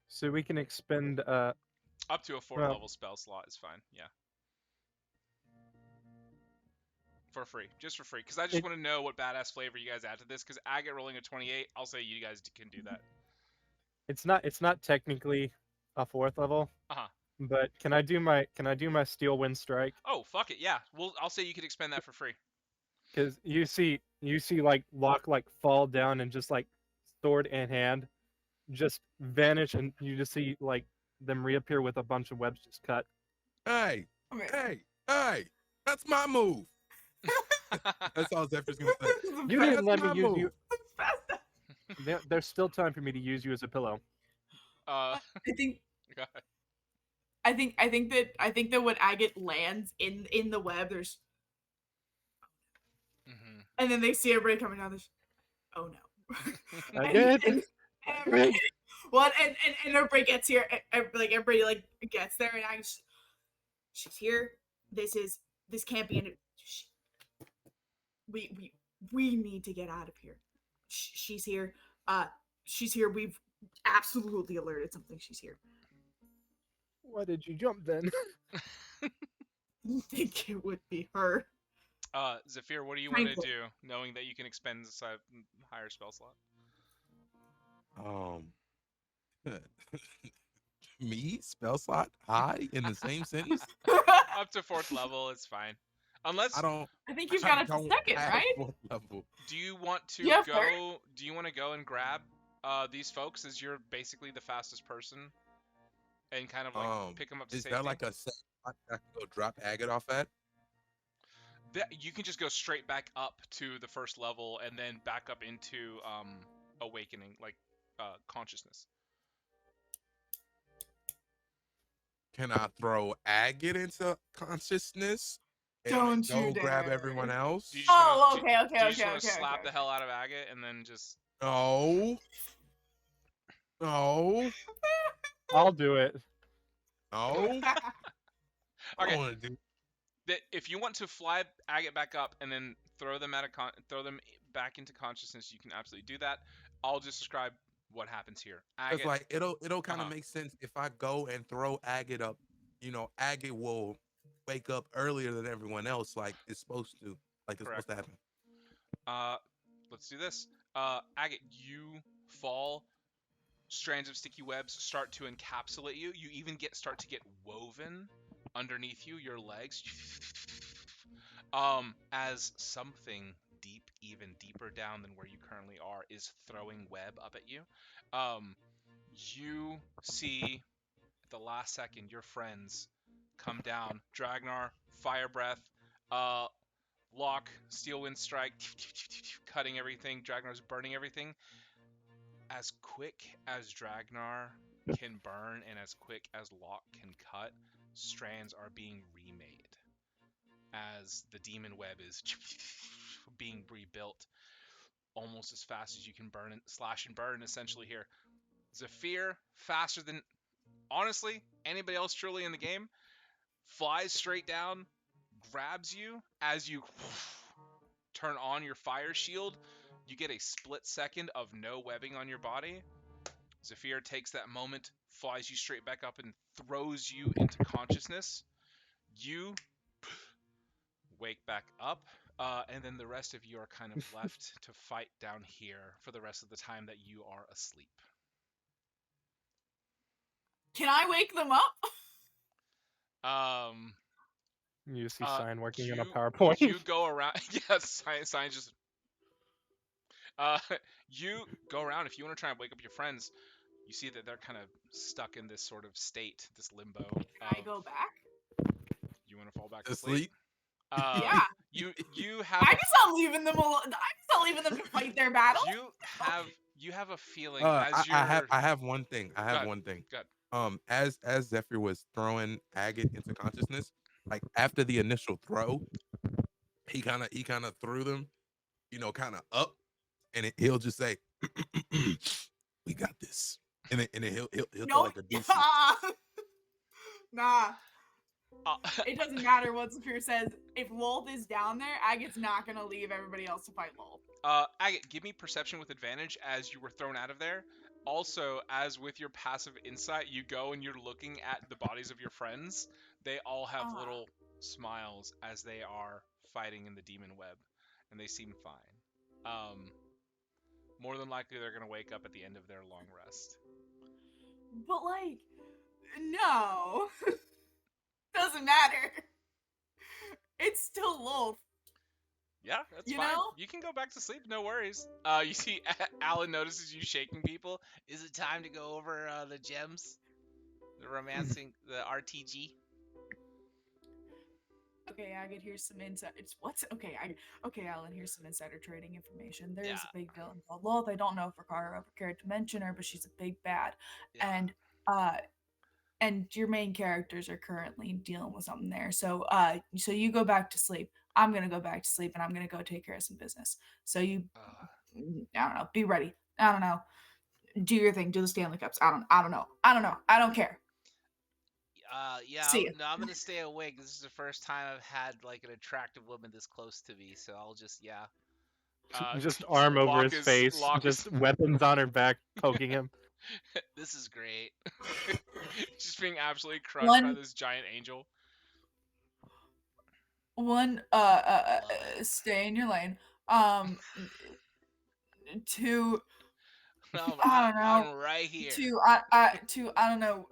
So we can expend Up to a 4th well, level spell slot is fine. Yeah. For free. Just for free. Because I just want to know what badass flavor you guys add to this. Because Agate rolling a 28, I'll say you guys can do that. it's not technically a 4th level, Uh-huh. but can I do my Steel Wind Strike? Oh, fuck it. Yeah. Well, I'll say you could expend that for free. Because you see like Locke like fall down and just like sword in hand, just vanish, and you just see like them reappear with a bunch of webs just cut. Hey, Okay. hey! That's my move. That's all Zephyr's gonna say. You didn't let me my use move. you. There's still time for me to use you as a pillow. I think go ahead. I think that when Agate lands in the web, there's Mm-hmm. and then they see everybody coming down. There's oh no. Again. And everybody, well, and everybody gets here. Everybody like gets there, and she's here. This can't be. We need to get out of here. She's here. She's here. We've absolutely alerted something. She's here. Why did you jump then? You think it would be her? Zephyr, what do you want to Frankly. do, knowing that you can expend a higher spell slot? Me spell slot high in the same sentence. Up to 4th level, it's fine. Unless I don't. I think you've got it to don't second, have right? 4th level. do you want to You have go? third? Do you want to go and grab these folks, as you're basically the fastest person, and kind of like pick them up to Is safety? there like a set spot I can go drop Agate off at? You can just go straight back up to the 1st level and then back up into awakening, like consciousness. can I throw Agate into consciousness and then Don't you go grab dare. everyone else? Do you just Oh, wanna, okay, do, okay, do you just okay, want to okay, slap okay. the hell out of Agate and then just? No. No. I'll do it. No. I Okay, don't want to do. if you want to fly Agate back up and then throw them throw them back into consciousness, you can absolutely do that. I'll just describe what happens here. It's Agate, like it'll kind of Uh-huh. make sense if I go and throw Agate up. You know, Agate will wake up earlier than everyone else, like it's supposed to. Like it's supposed correct. to happen. Let's do this. Agate, you fall. Strands of sticky webs start to encapsulate you. You even start to get woven underneath you, your legs. As something deep, even deeper down than where you currently are, is throwing web up at you. You see at the last second your friends come down. Dragnar, fire breath, uh, Lock, steel wind strike, cutting everything. Dragnar's burning everything. As quick as Dragnar can burn and as quick as Locke can cut, strands are being remade as the demon web is being rebuilt almost as fast as you can burn and slash and burn essentially here. Zephyr, faster than honestly anybody else truly in the game, flies straight down, grabs you as you turn on your fire shield. You get a split second of no webbing on your body. Zephyr takes that moment, flies you straight back up, and throws you into consciousness. You wake back up, and then the rest of you are kind of left to fight down here for the rest of the time that you are asleep. Can I wake them up? Um, You see Sign working on a you PowerPoint. you go around. Yes, science just. Uh, you go around if you want to try and wake up your friends. You see that they're kind of stuck in this sort of state, this limbo. Can I go back? You want to fall back To asleep? sleep. Yeah. You have I a guess I'm leaving them alone. I guess I'm leaving them to fight their battle. you have a feeling I, as you're. I have one thing. I have ahead, one thing. go ahead. As Zephyr was throwing Agate into consciousness, like after the initial throw, he kind of threw them, you know, kind of up, and he'll just say, "We got this," and then he'll throw No. like a deuce. Nah. Uh, It doesn't matter what Zephyr says. If Lolth is down there, Agate's not gonna leave everybody else to fight Lolth. Agate, give me perception with advantage as you were thrown out of there. Also, as with your passive insight, you go and you're looking at the bodies of your friends. They all have little smiles as they are fighting in the demon web, and they seem fine. More than likely, they're gonna wake up at the end of their long rest. But like, no. Doesn't matter. It's still Lolth. Yeah, that's You fine. know? You can go back to sleep, no worries. You see, Alan notices you shaking people. Is it time to go over the gems, the romancing, the RTG? Okay, Agate, here's some insight. Okay, Alan, here's some insider trading information. There is Yeah. a big villain called Lolth. I don't know if Ricard ever cared to mention her, but she's a big bad. Yeah. And your main characters are currently dealing with something there. So so you go back to sleep. I'm gonna go back to sleep, and I'm gonna go take care of some business. So you, I don't know, be ready. I don't know, do your thing. Do the Stanley Cups. I don't know. I don't care. Yeah, See ya. no, I'm gonna stay awake. This is the first time I've had like an attractive woman this close to me, so I'll just Just arm over his face, Locke just weapons on her back, poking him. This is great. Just being absolutely crushed by this giant angel. Stay in your lane. Two, I don't know. I'm right here. I don't know.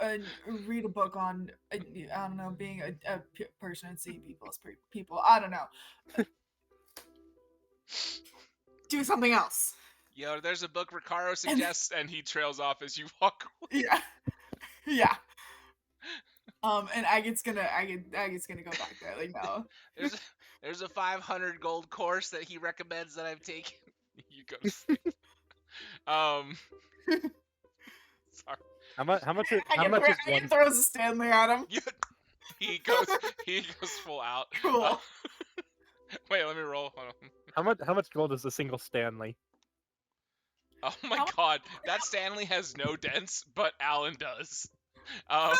Read a book on I don't know, being a person and seeing people as people. I don't know. Do something else. Yo, there's a book Ricaro suggests, and he trails off as you walk away. Yeah. And Agate's gonna go back there. Like, no. There's a 500 gold course that he recommends that I've taken. You go to sleep. Sorry. How much? How much? Is, how Agate, much is Agate one? throws a Stanley at him. Yeah, he goes full out. Cool. Wait, let me roll. Hold on. How much? How much gold is a single Stanley? Oh my How- god, that Stanley has no dents, but Alan does. Um,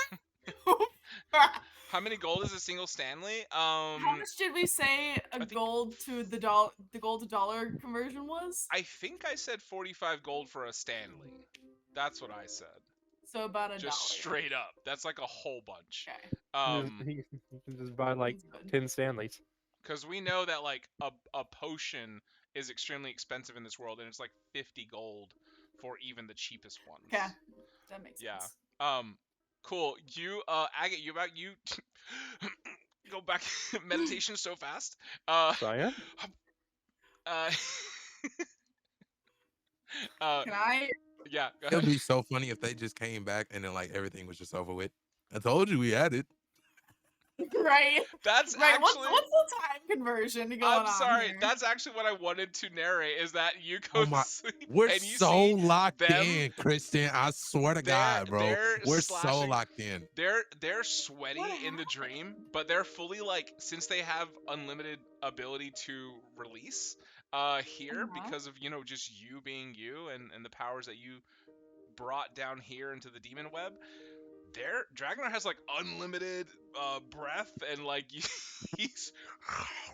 how many gold is a single Stanley? How much did we say a think- gold to the gold to dollar conversion was? I think I said 45 gold for a Stanley. That's what I said. So about $1. Just straight up. That's like a whole bunch. Okay. You can just buy like That's good. 10 Stanleys. Because we know that like a potion is extremely expensive in this world, and it's like 50 gold for even the cheapest ones. Okay. That makes Yeah. sense. Cool. You, Agate, you go back meditation so fast. So I am. Uh, Can I? yeah. Go It would ahead. be so funny if they just came back and then like everything was just over with. I told you we had it. Right. That's Right. actually. What's the time conversion going on I'm sorry. here? That's actually what I wanted to narrate. Is that you go Oh my- to sleep We're and you so see locked them- in, Christian. I swear to they're- God, bro. they're We're so slashing- locked in. they're sweaty What in the happened? dream, but they're fully like, since they have unlimited ability to release here Uh-huh. because of just you being you and the powers that you brought down here into the demon web. Dragonar has like unlimited breath and like he's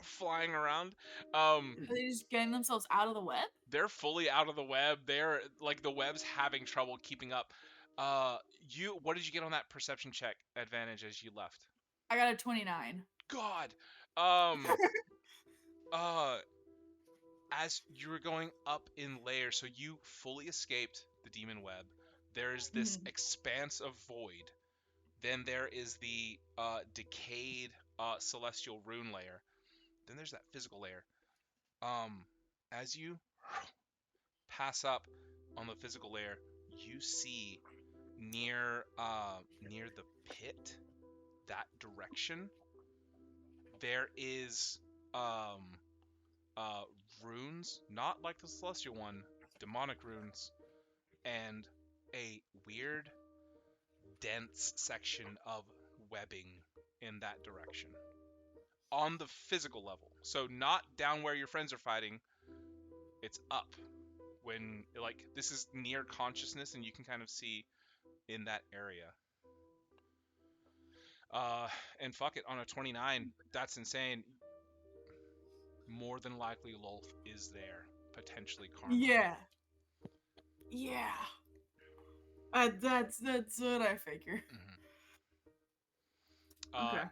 flying around. Are they just getting themselves out of the web? They're fully out of the web. They're like, the web's having trouble keeping up. What did you get on that perception check advantage as you left? I got a 29. God. As you were going up in layers, so you fully escaped the demon web. There's this expanse of void. Then there is the decayed celestial rune layer. Then there's that physical layer. As you pass up on the physical layer, you see near the pit, that direction, there is runes, not like the celestial one, demonic runes, and a weird, dense section of webbing in that direction. On the physical level. So not down where your friends are fighting, it's up. When, like, this is near consciousness and you can kind of see in that area. And fuck it, on a 29, that's insane. More than likely Lolth is there, potentially Karma. Yeah. Yeah. That's what I figure. Okay.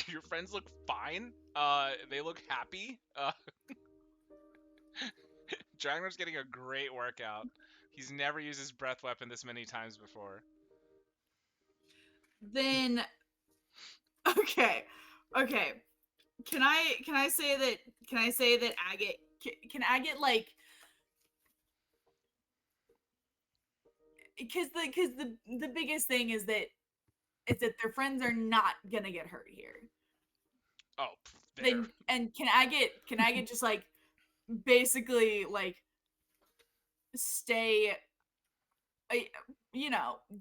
Your friends look fine. They look happy. Dragnar's getting a great workout. He's never used his breath weapon this many times before. Then okay. Can I say that Agate can Agate like because the biggest thing is that their friends are not gonna get hurt here. Oh, there. Then and can Agate just like basically like stay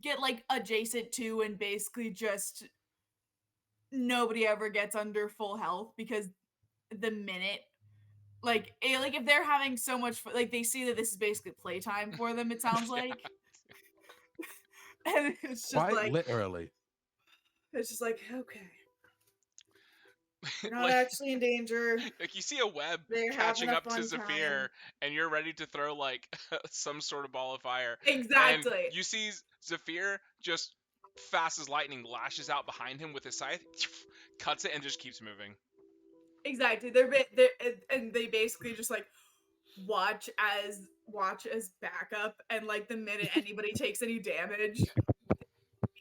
get like adjacent to and basically just nobody ever gets under full health, because the minute like if they're having so much fun, like they see that this is basically playtime for them, it sounds like. And it's just Quite like literally. it's just like, okay, you're not Like- actually in danger. Like, you see a web They're catching having a up to fun Zephyr, time. and you're ready to throw like some sort of ball of fire. Exactly. And you see Zephyr just fast as lightning lashes out behind him with his scythe, cuts it, and just keeps moving. Exactly. And they basically just like watch as backup, and like the minute anybody takes any damage,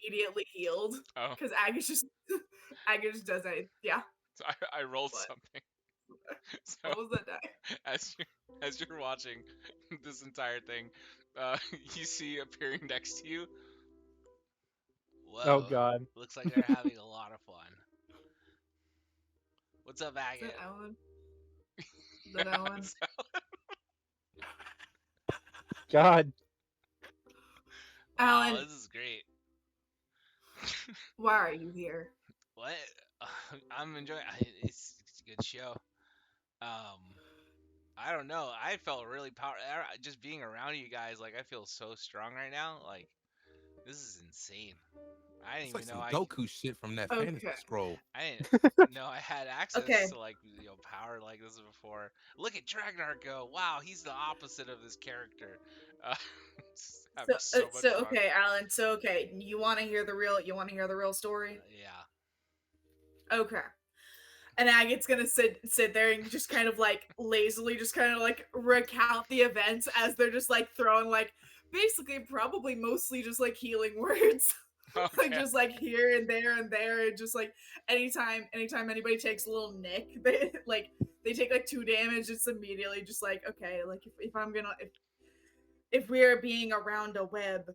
immediately healed, Oh, because Agus just does it. Yeah. so I rolled What? something. What So was that die? as you're watching this entire thing, you see appearing next to you. Whoa, Oh God. looks like they're having a lot of fun. What's up, Is Agate? that Ellen? Is that Ellen? God. Wow, Alan. this is great. Why are you here? What? I'm enjoying. It's a good show. Um, I don't know. I felt really just being around you guys. Like I feel so strong right now. Like this is insane. I didn't It's like even know some Goku shit from that fantasy Okay. scroll. I didn't know I had access Okay. to like power like this before. Look at Ragnar go. Wow, he's the opposite of this character. Uh, just having so much So fun. okay, Alan. So okay, you want to hear the real? You want to hear the real story? Yeah. Okay. And Agate's gonna sit there and just kind of like lazily just kind of like recount the events as they're just like throwing like basically probably mostly just like healing words. Like Okay. just like here and there and just like anytime anybody takes a little nick, they take like 2 damage. It's immediately just like okay, like if I'm gonna if we are being around a web,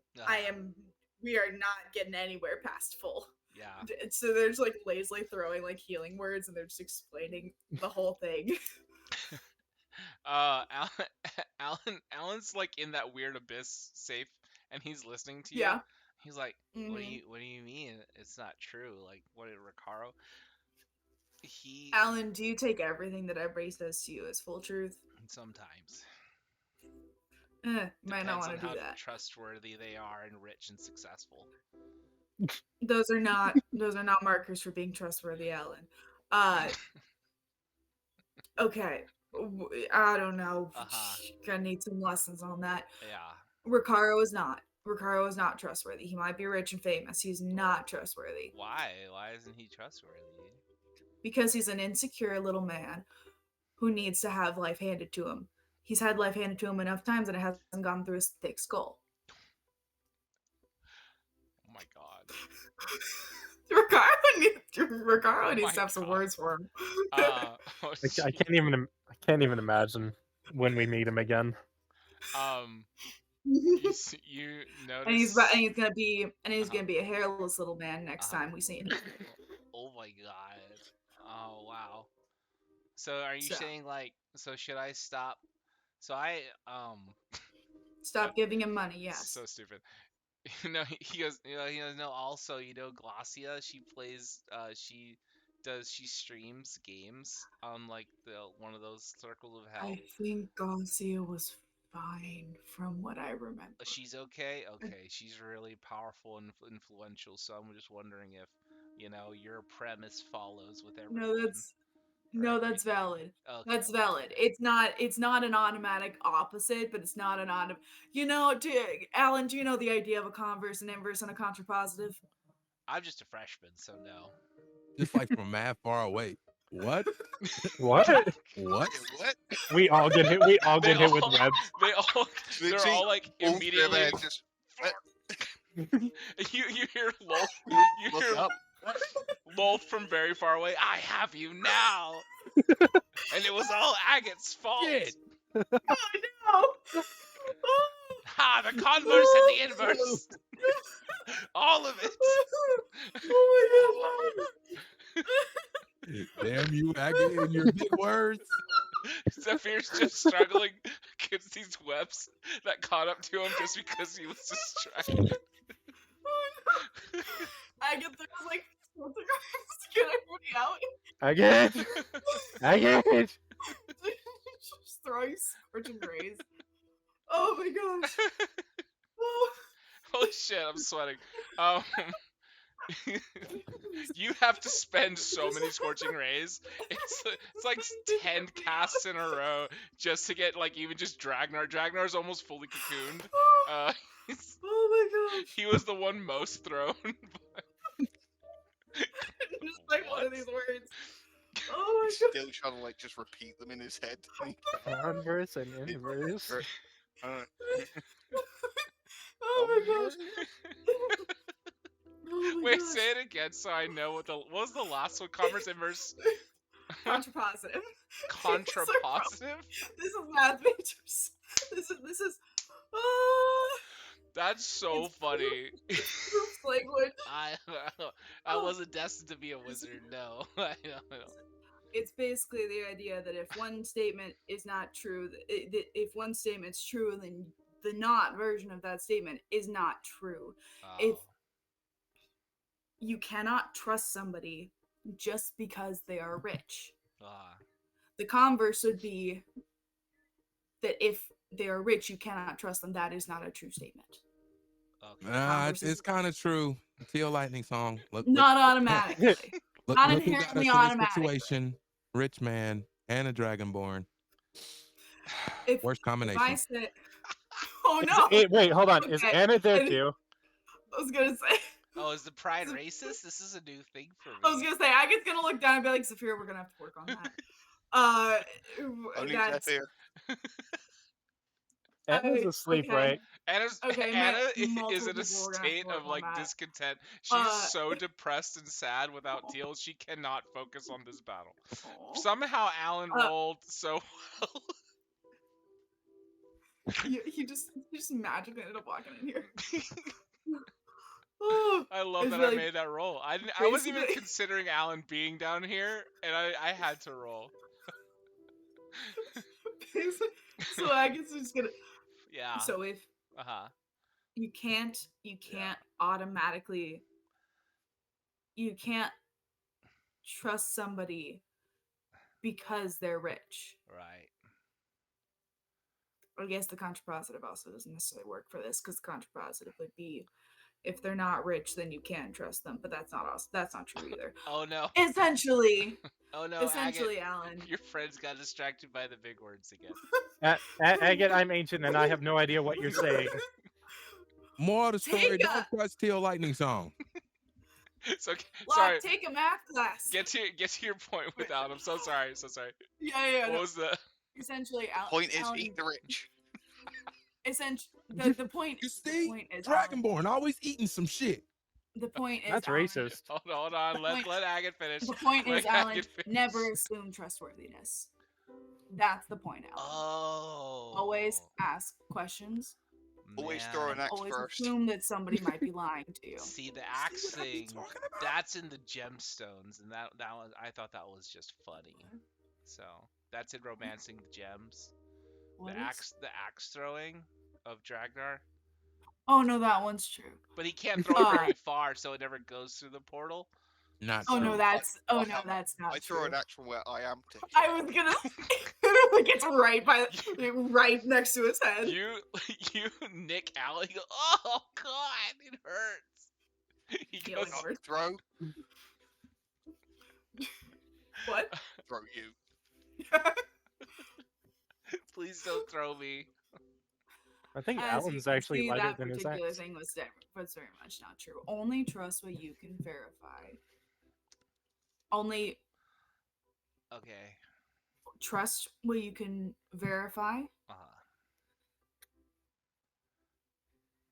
we are not getting anywhere past full. Yeah. So they're just like lazily throwing like healing words and they're just explaining the whole thing. Alan, Alan's like in that weird abyss safe, and he's listening to you. Yeah. He's like, Mm-hmm. What do you mean? It's not true. Like, what did Ricaro? He Alan, do you take everything that everybody says to you as full truth? sometimes Might not depends want on to how do that. trustworthy they are and rich and successful. Those are not markers for being trustworthy, Alan. Uh, okay. I don't know. Uh-huh. Gonna need some lessons on that. Yeah. Ricaro is not. Ricaro is not trustworthy. He might be rich and famous. He's not trustworthy Why? Why isn't he trustworthy? because he's an insecure little man who needs to have life handed to him. He's had life handed to him enough times and it hasn't gone through his thick skull. Oh my god. Ricaro Oh needs my to have some god. words for him. Oh I can't even imagine when we meet him again. You notice. And he's gonna be Uh-huh. a hairless little man next Uh-huh. time we see him. Oh my god. Oh wow. So are you So saying like should I stop? So stop giving him money. Yes. so stupid. He goes he goes no also Glacia she streams games on like the one of those circles of hell. I think Garcia was fine from what I remember. She's okay. Okay, she's really powerful and influential. So I'm just wondering if your premise follows with No, everyone or that's everything. valid. Okay, That's okay, valid. okay. It's not an automatic opposite, but it's not an auto. Alan, do you know the idea of a converse, an inverse, and a contrapositive? I'm just a freshman, so no. Just like from mad far away. What? What? What? What? We all get hit. We all They get hit with all, webs. they're Literally, all like all three of immediately. them just You hear Lolth. You look hear up. Lolth from very far away. I have you now. And it was all Agate's fault. Shit. Oh no! Ha! The converse and the inverse. All of it. Oh my god! Damn you, Agate, and your big words. Zephyr's just struggling against these webs that caught up to him just because he was distracted. I get there was like to get everybody out. I get it. Just throwing scorching rays. Oh my gosh. Oh. Holy shit, I'm sweating. You have to spend so many scorching rays. It's like 10 casts in a row just to get like even just Dragnar. Dragnar's almost fully cocooned. Oh my gosh. He was the one most thrown. Just like one of these words. Oh my He's god. still trying to like just repeat them in his head. Converse and inverse. Oh my gosh. Oh my Wait, gosh. say it again so I know what was the last one? Converse inverse Contrapositive. contrapositive? This is math majors. This is oh, That's so it's funny. Proofs language. I wasn't destined to be a wizard. No, I don't. It's basically the idea that if one statement is not true, if one statement's true, then the not version of that statement is not true. If Oh. you cannot trust somebody just because they are rich. Ah, The converse would be that if they are rich, you cannot trust them. That is not a true statement. okay. It's kind of true. Teal Lightning song. Look, Not automatically. Not look who got inherently us in this automatically. situation. Rich man and a dragonborn. If Worst if I combination. say, oh no, Wait, hold on. Is Okay. Anna there And- too? I was gonna say, Oh, is the pride racist? This is a new thing for me. I was gonna say, I was gonna look down and be like, Saphira, we're gonna have to work on that. Only That's Zephyr. Anna's asleep, okay. right? Anna's, Okay, Anna is multiple in a people, we're gonna have to state work of on like that. discontent. She's Uh, so depressed and sad without Teal. She cannot focus on this battle. Aw. Somehow Alan Uh, rolled so well. he just magically ended up walking in here. Oh, I love it's that really- I made that roll. I wasn't even basically- considering Alan being down here, and I had to roll. so I guess I'm just gonna. Yeah. So if Uh-huh. you can't automatically, you can't trust somebody because they're rich. Right. I guess the contrapositive also doesn't necessarily work for this because the contrapositive would be if they're not rich, then you can trust them. But that's not us. That's not true either. Oh no. Essentially, Oh no, essentially, Agate, Alan. your friends got distracted by the big words again. Agate, I'm ancient and I have no idea what you're saying. More of the story. Take Don't trust Teal Lightning song. So Locke, sorry. take a math class. Get to your point without. I'm so sorry. So sorry. Yeah. What No. was the? Essentially, Alan. Point is, Alan, eat the rich. essentially, You- the point. You The see? point is, Alan, Dragonborn always eating some shit. the point is, That's Alan, racist. Hold on. The Let point- Agate finish. The point Let is, Alan, Agate finish. never assume trustworthiness. That's the point, Alan. Oh. Always ask questions. Always Man. throw an axe Always first. assume that somebody might be lying to you. See the See axe what I be thing. talking about? That's in the gemstones, and that was I thought that was just funny. So that's in romancing the gems. What The is- axe throwing of Dragnar. Oh no, that one's true. But he can't throw it Uh, very far, so it never goes through the portal. Not Oh true. no, that's I no, have- that's not I true. throw an axe from where I am to hit. I was gonna like it's right by right next to his head. You nick Allie. You go, oh god, it hurts. He Yeah, goes, like, Lord. Throw What? you. please don't throw me. I think As you Alan's can actually see, lighter that than his particular ex. thing was very much not true. Only trust what you can verify. Only Okay. trust what you can verify,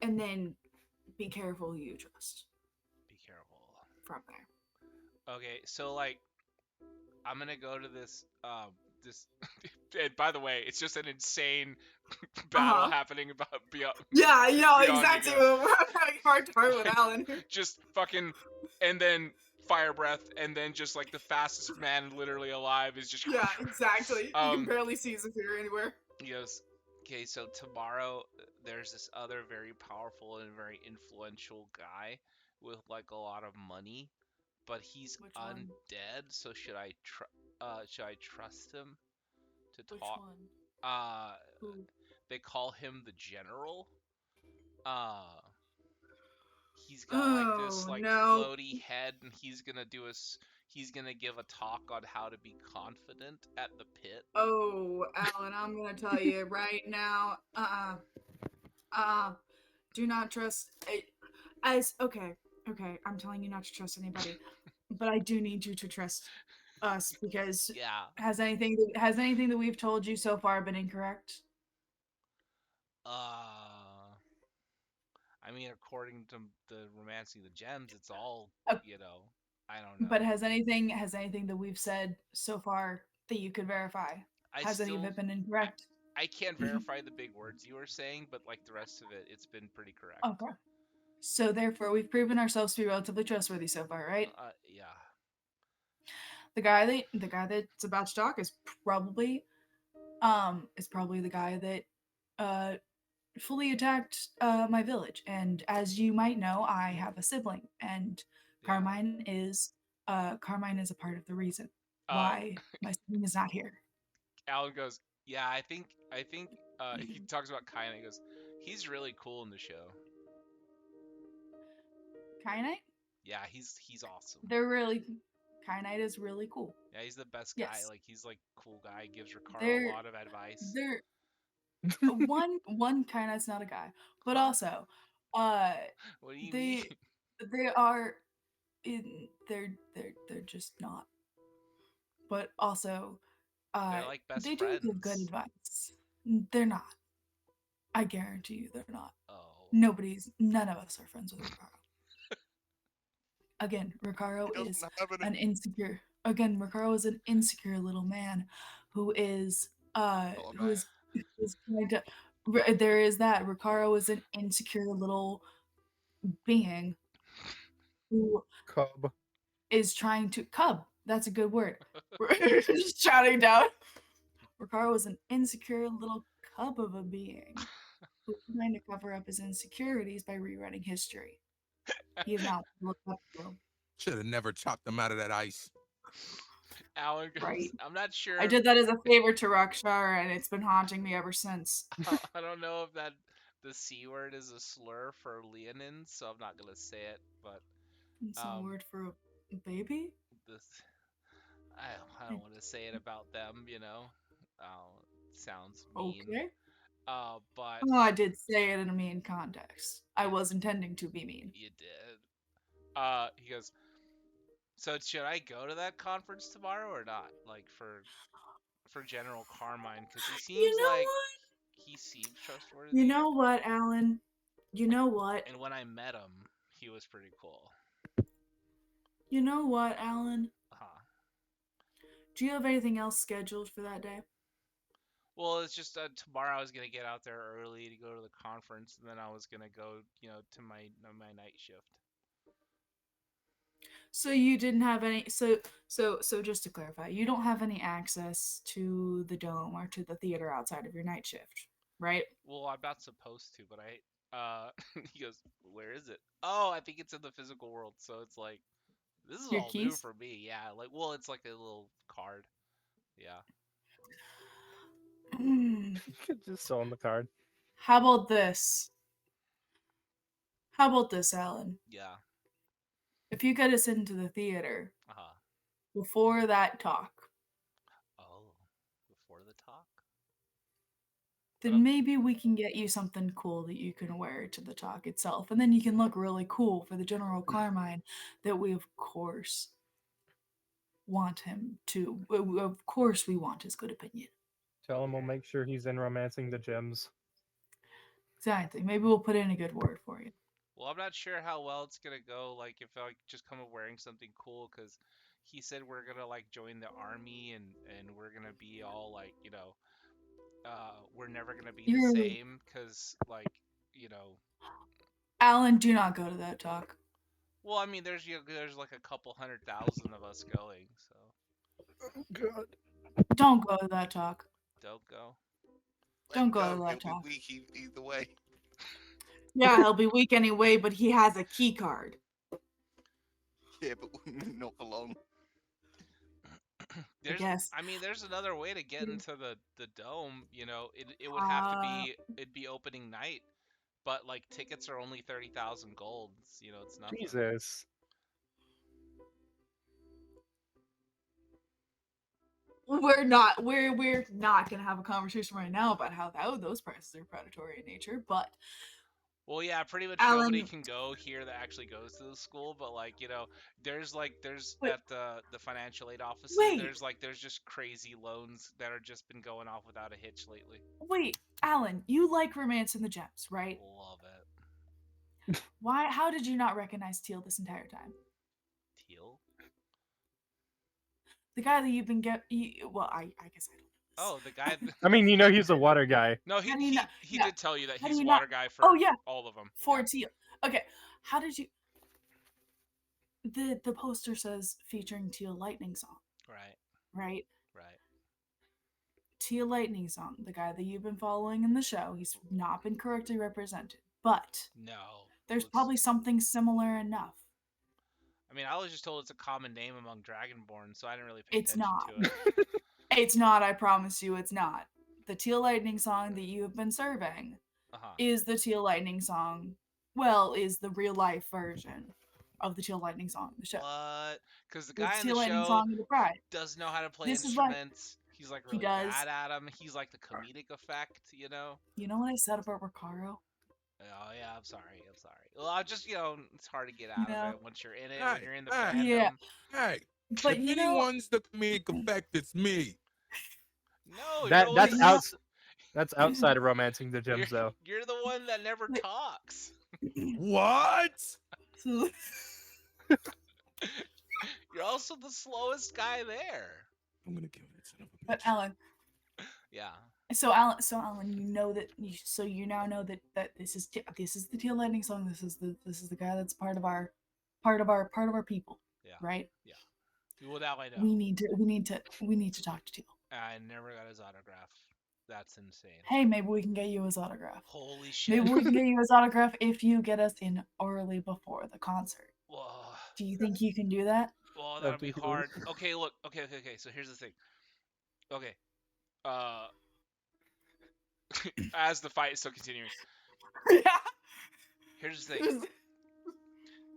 and then be careful who you trust Be careful. from there. Okay, so like, I'm gonna go to this this. And by the way, it's just an insane battle Uh-huh. happening about beyond. Yeah, you know Beyond exactly. you We're having heart to heart with Alan. Just fucking, and then fire breath, and then just like the fastest man literally alive is just. Yeah, exactly. You can Um, barely see Zafir anywhere. He goes, okay, so tomorrow there's this other very powerful and very influential guy with like a lot of money, but he's Which one? undead. So should I trust him to Which talk? one? Who? They call him the General. He's got like this Oh, like no. floaty head, and he's gonna do he's gonna give a talk on how to be confident at the pit. Oh, Alan, I'm gonna tell you right now. Do not trust. Okay. I'm telling you not to trust anybody, but I do need you to trust us because Yeah. has anything that we've told you so far been incorrect? I mean, according to the Romancing the Gems, it's all, Uh, I don't know. But has anything that we've said so far that you could verify? Has any of it been incorrect? I can't verify the big words you were saying, but like the rest of it, it's been pretty correct. Okay. So therefore, we've proven ourselves to be relatively trustworthy so far, right? Yeah. The guy that's about to talk is probably the guy that fully attacked my village. And as you might know, I have a sibling, and Yeah. Carmine is a part of the reason Uh, why my sibling is not here. Alan goes, yeah, I think he talks about Kai and he goes, he's really cool in the show. Kyanite, Yeah, he's awesome. they're really Kyanite is really cool. Yeah, he's the best guy. Yes, Like he's like cool guy, gives Ricaro a they're lot of advice. they're one Kyanite's not a guy, but Huh? also, uh, What do you mean? they they are they're just not. But also, They're like best they do give good friends. advice. They're not. I guarantee you, they're not. Oh. None of us are friends with Ricaro. Again, Ricaro He is doesn't have an insecure. Again, Ricaro is an insecure little man who is Not a who man. is trying to. There is that Ricaro is an insecure little being who Cub. is trying to cub. That's a good word. Just shouting down. Ricaro is an insecure little cub of a being who's trying to cover up his insecurities by rewriting history. He is not looked up to. Should have never chopped them out of that ice. Alan goes, Right. I'm not sure. I did that as a favor to Rakshar, and it's been haunting me ever since. I don't know if that the C word is a slur for Leonin, so I'm not gonna say it. But It's a um, word for a baby. this I don't want to say it about them. Sounds mean. Okay. But Oh, I did say it in a mean context. I was intending to be mean. you did. He goes. So should I go to that conference tomorrow or not? Like for General Carmine, because he You seems know like what? he seems trustworthy. You know what, Alan? You know what? And when I met him, he was pretty cool. You know what, Alan? Uh-huh. Do you have anything else scheduled for that day? Well, it's just tomorrow I was gonna get out there early to go to the conference, and then I was gonna go, to my night shift. So you didn't have any so just to clarify, you don't have any access to the dome or to the theater outside of your night shift, right? Well, I'm not supposed to, but he goes, where is it? Oh, I think it's in the physical world. So it's like this is Your all new keys? for me. Yeah, like well, it's like a little card. Yeah. Hmm. You could just sell him the card. How about this? How about this, Alan? Yeah. If you get us into the theater Uh-huh. before that talk, Oh, before the talk. then maybe we can get you something cool that you can wear to the talk itself. And then you can look really cool for the General Carmine that we, of course, want him to. Of course, we want his good opinion. Tell him we'll make sure he's in romancing the gems. Exactly. Maybe we'll put in a good word for you. Well, I'm not sure how well it's gonna go. Like if I just come up wearing something cool, because he said we're gonna like join the army and we're gonna be all like we're never gonna be the You're same because like you know Alan, do not go to that talk. well I mean there's like a couple 100,000 of us going, so Oh, God. Don't go to that talk. don't go. Let Don't him go to go. that He'll talk. be weak either way. Yeah, he'll be weak anyway, but he has a key card. Yeah, but not for long. There's guess. I mean there's another way to get Yeah. into the dome. It would have to be it'd be opening night, but like tickets are only 30,000 gold. It's nothing. Jesus. We're not gonna have a conversation right now about how those prices are predatory in nature, but Well, yeah, pretty much nobody Alan, can go here that actually goes to the school, but there's wait, at the financial aid offices, wait, there's just crazy loans that are just been going off without a hitch lately. wait, Alan, you like Romance in the Gems, right? Love it. Why? How did you not recognize Teal this entire time? Teal? The guy that you've been well, I guess I don't know this. Oh, the guy. I mean, he's a water guy. No, How do you not? he Yeah. did tell you that How do he's you water not? guy for Oh yeah, all of them. for Yeah. Teal. Okay, how did you? The poster says featuring Teal Lightning Song, Right, right? right. Teal Lightning Song, the guy that you've been following in the show, he's not been correctly represented, but No. there's looks- probably something similar enough. I mean, I was just told it's a common name among Dragonborn, so I didn't really pay It's attention not. to it. It's not, I promise you, it's not. The Teal Lightning song that you have been serving Uh-huh. is the Teal Lightning song. Well, is the real life version of the Teal Lightning song, the show. What? Because the It's guy the in the Teal Lightning show song of the Pride. doesn't know how to play This is why instruments. He's like he really does. bad at them. He's like the comedic effect, you know? You know what I said about Ricaro? Oh yeah, I'm sorry. I'm sorry. Well, I just it's hard to get You out of know? it once you're in it. When Hey, you're in the hey, Yeah, fandom. hey. but If you know, anyone's the comedic effect, it's me. No, you're That the one. that's but you know, that's outside of romancing the You're gems, though. you're the one that never but- talks. What? You're also the slowest guy there. I'm gonna kill that son of a but bitch. Alan, Yeah. so Alan, you know that you now know that this is the Teal Lightning song. This is the guy that's part of our people, Yeah. right? Yeah. Well, now I know. We need to talk to Teal. I never got his autograph. That's insane. Hey, maybe we can get you his autograph. Holy shit. Maybe we can get you his autograph if you get us in early before the concert. Whoa. Do you think you can do that? Well, Up that'll to be you. hard. Okay, look. Okay. So here's the thing. Okay. Uh, as the fight is still continuing, here's the thing.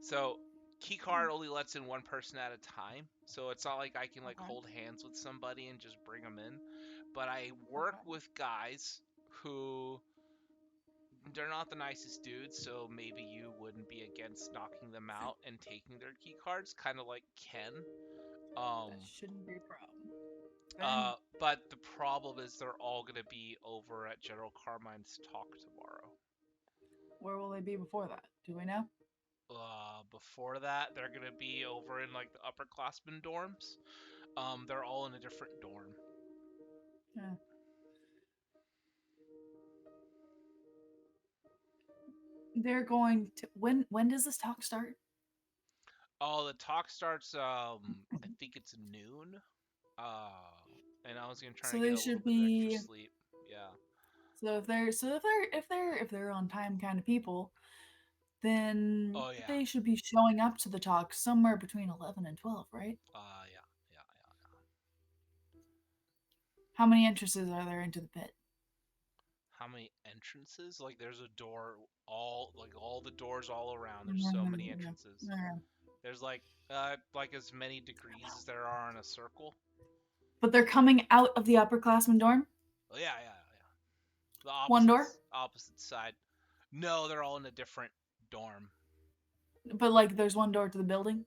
So, keycard only lets in one person at a time, so it's not like I can like Okay. hold hands with somebody and just bring them in. But I work Okay. with guys who they're not the nicest dudes, so maybe you wouldn't be against knocking them out and taking their key cards, kind of like Ken. That shouldn't be a problem. But the problem is they're all gonna be over at General Carmine's talk tomorrow. Where will they be before that? Do we know? Before that, they're gonna be over in like the upperclassmen dorms. They're all in a different dorm. Yeah. They're going to when does this talk start? Oh, the talk starts. I think it's noon. And I was gonna try So to they get a little should bit of be extra sleep. Yeah. so if they're on time kind of people, then Oh yeah. they should be showing up to the talk somewhere between 11 and 12, right? Yeah. How many entrances are there into the pit? How many entrances? Like, there's a door all the doors all around. There's so many entrances. There's like as many degrees as there are in a circle. But they're coming out of the upperclassmen dorm? Oh yeah. The One door? opposite side. No, they're all in a different dorm. But like there's one door to the building?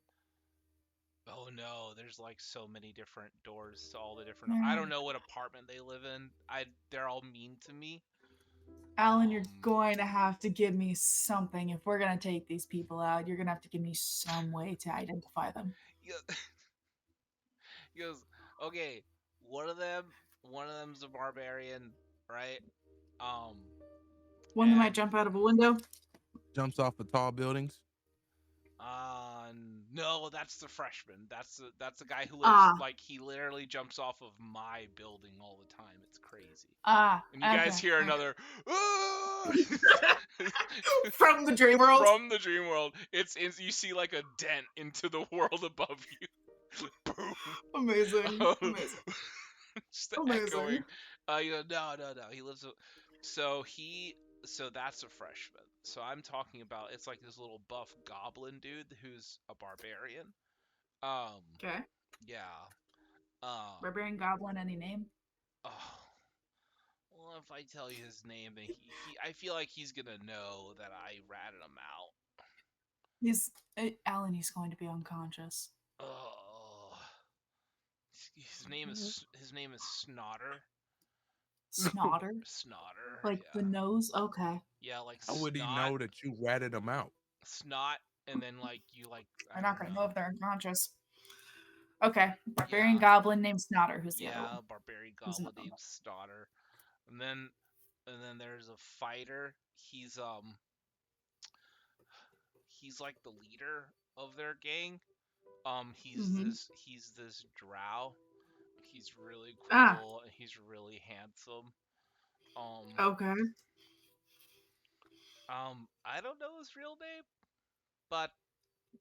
Oh no, there's like so many different doors to all the different. I don't know what apartment they live in. They're all mean to me. Alan, you're going to have to give me something. If we're going to take these people out, you're going to have to give me some way to identify them. He goes, okay, one of them's a barbarian, right? One that might and- jump out of a window. Jumps off of tall buildings. No, that's the freshman. That's the guy who lives like he literally jumps off of my building all the time. It's crazy. And you guys hear another from the dream world. From the dream world. It's you see like a dent into the world above you. Boom. Amazing. Amazing. Just echoing. No. He lives. So that's a freshman. So I'm talking about it's like this little buff goblin dude who's a barbarian. Okay. Yeah. Barbarian goblin, any name? Oh. Well, if I tell you his name, then I feel like he's gonna know that I ratted him out. Alan. He's going to be unconscious. Oh. His name is Snotter. Snotter. Snotter. Like yeah. the nose. Okay. Yeah, like How would he snot, know that you ratted him out? snot, and then like you like. They're not going to know if they're unconscious. Okay. Barbarian Yeah. goblin named Snotter. Who's the other one? Barbarian Who's goblin another named Snotter. And then there's a fighter. He's like the leader of their gang. He's this drow. He's really cool and he's really handsome. Okay. I don't know his real name, but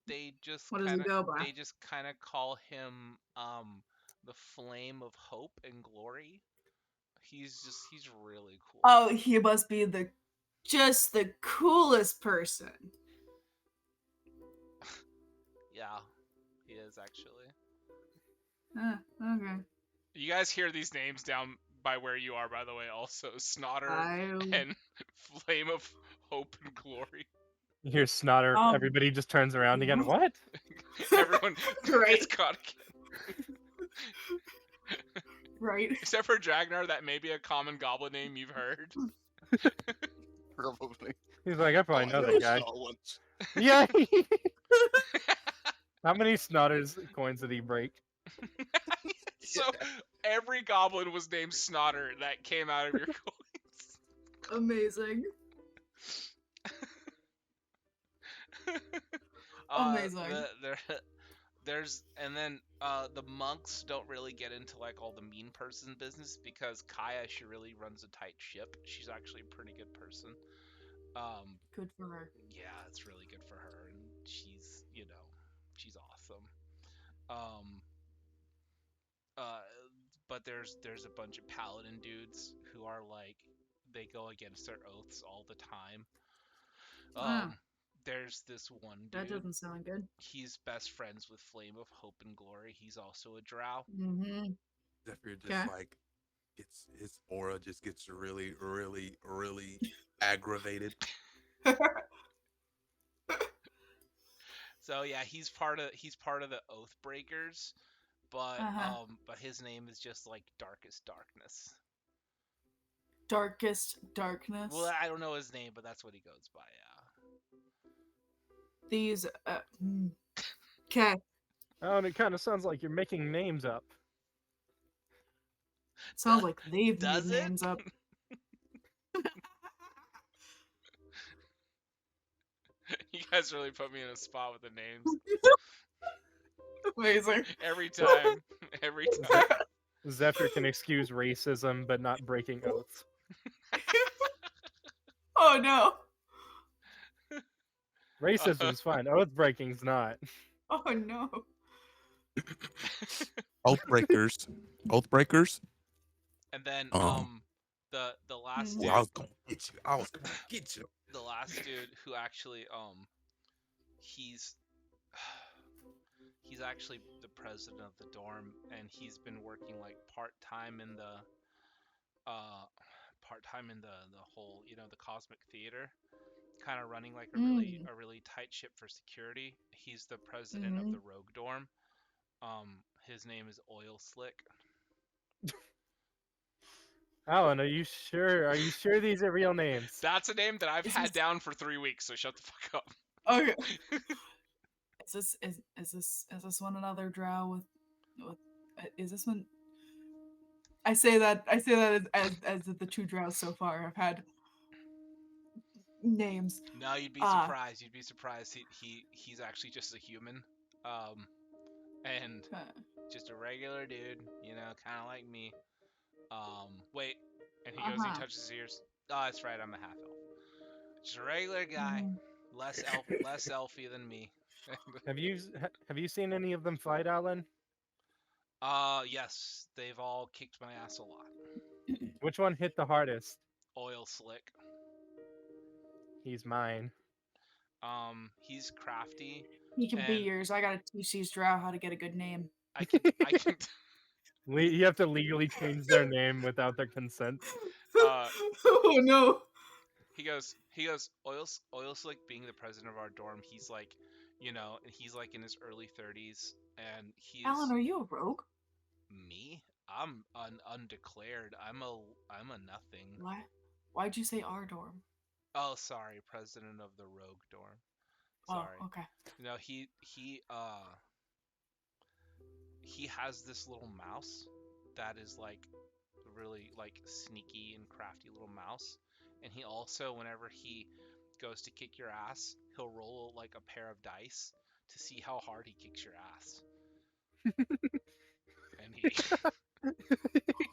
they just What does kind he of go by? they just kind of call him the flame of hope and glory. He's really cool. Oh, he must be just the coolest person. Yeah, he is actually. Okay. You guys hear these names down by where you are, by the way. Also, Snotter I and Flame of Hope and Glory. You hear Snotter. Um, Everybody just turns around again. What? Everyone Right. gets caught again. right. Except for Dragnar, that may be a common goblin name you've heard. Probably. He's like, I probably I know heard that guy. Snot once. Yeah. How many Snotters coins did he break? So every goblin was named Snotter that came out of your coins. Amazing. Amazing. There's and then the monks don't really get into like all the mean person business because Kaya, she really runs a tight ship. She's actually a pretty good person. Good for her. Yeah, it's really good for her, and she's she's awesome. Um, uh, but there's a bunch of paladin dudes who are like they go against their oaths all the time. Ah, There's this one that dude. doesn't sound good. He's best friends with Flame of Hope and Glory. He's also a drow. Mm-hmm. Zephyr just Okay. like gets his aura just gets really, really, really aggravated. So yeah, he's part of the Oath Breakers, but Uh-huh. but his name is just like Darkest Darkness. Darkest darkness. Well, I don't know his name, but that's what he goes by. Yeah. These. Okay. Oh, and it kind of sounds like you're making names up. Sounds like they've Does made it? names up. You guys really put me in a spot with the names. Amazing. Every time. Every time. Zephyr can excuse racism, but not breaking oaths. Oh no. Racism's fine. Oath breaking's not. Oh no. Oathbreakers. Oathbreakers. And then the last Mhm. dude, Ooh, I was gonna get you. I was gonna get you. the last dude who actually he's actually the president of the dorm, and he's been working like part-time in the whole, the cosmic theater, kind of running like a really tight ship for security. He's the president of the rogue dorm. His name is Oil Slick. Alan, are you sure? Are you sure these are real names? That's a name that I've Is had this- down for 3 weeks, so shut the fuck up. Okay. Is this one another drow with is this one? I say that as the two drows so far have had names. No, you'd be Ah. surprised. You'd be surprised. He's actually just a human, and just a regular dude. Kind of like me. Wait, and he goes and he touches his ears. Oh, that's right. I'm a half elf. Just a regular guy, less elfy than me. Have you seen any of them fight, Alan? Yes, they've all kicked my ass a lot. Which one hit the hardest? Oil Slick. He's mine. He's crafty. He can be And- yours. I gotta teach these drow how to get a good name. I can. You have to legally change their name without their consent. Oh no. He goes, Oil Slick being the president of our dorm, he's like, and he's like in his early 30s, and he's Alan, are you a rogue? me. I'm an undeclared. I'm a nothing. What? Why'd you say our dorm? Oh, sorry, president of the rogue dorm. Sorry. Oh, okay. He has this little mouse that is like really like sneaky and crafty little mouse. And he also, whenever he goes to kick your ass, he'll roll like a pair of dice to see how hard he kicks your ass. And he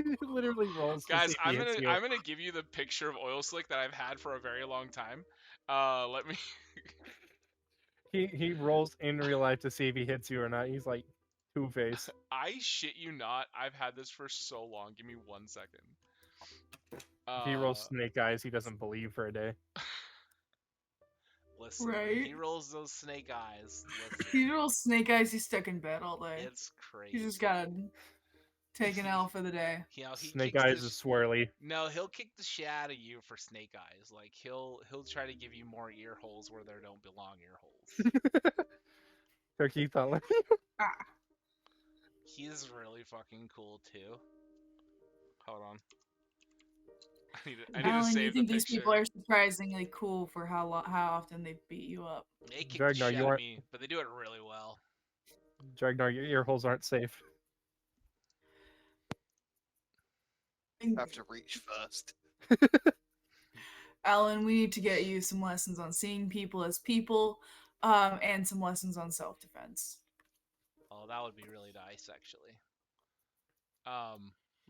He literally rolls. to guys, see if I'm he hits you. gonna give you the picture of Oil Slick that I've had for a very long time. Let me He rolls in real life to see if he hits you or not. He's like Two-Face. I shit you not. I've had this for so long. Give me 1 second. If he rolls snake eyes, he doesn't believe for a day. Listen, Right. he rolls those snake eyes. Listen, He rolls snake eyes. He's stuck in bed all day. it's crazy. He's just gotta take an L for the day. You know, he Snake kicks eyes the is swirly. No, he'll kick the shit out of you for snake eyes. Like he'll try to give you more ear holes where there don't belong ear holes. Cookie Thumb. He's really fucking cool too. Hold on. I need to Alan, you save the think these picture. people are surprisingly cool for how often they beat you up? They kick Dragnar, the shit you out of aren't- me, but they do it really well. Dragnar, your ear holes aren't safe. Have to reach first. Alan, we need to get you some lessons on seeing people as people, and some lessons on self-defense. Oh, that would be really nice, actually.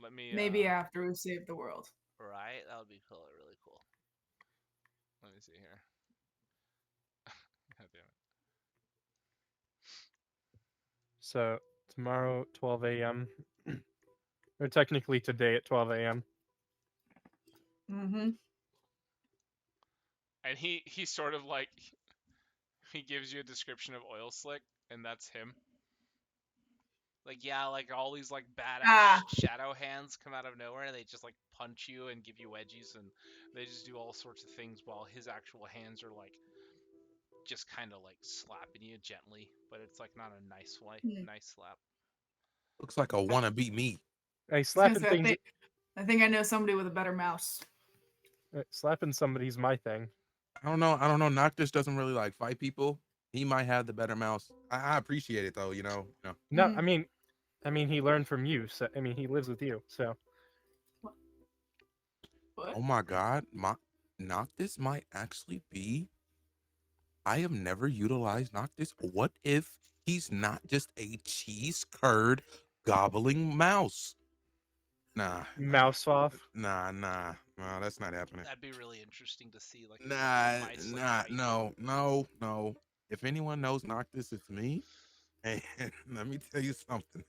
Let me. Maybe after we've saved the world. Right, that would be really cool. Let me see here. God damn it. So tomorrow, 12 a.m. or technically today at 12 a.m. Mm-hmm. And he sort of like he gives you a description of Oil Slick, and that's him. Like yeah, like all these like badass shadow hands come out of nowhere, and they just like punch you and give you wedgies, and they just do all sorts of things while his actual hands are like just kind of like slapping you gently, but it's like not a nice way, nice slap. Looks like a wannabe me. Hey, slapping things. I think I know somebody with a better mouse. Slapping somebody's my thing. I don't know. Noctis doesn't really like fight people. He might have the better mouse. I appreciate it though. You know. No, I mean, he learned from you. So I mean, he lives with you. So. What? Oh my God, Noctis might actually be. I have never utilized Noctis. What if he's not just a cheese curd gobbling mouse? Nah. Mouse off. Nah, that's not happening. That'd be really interesting to see. Like, No. If anyone knows Noctis, it's me. And let me tell you something.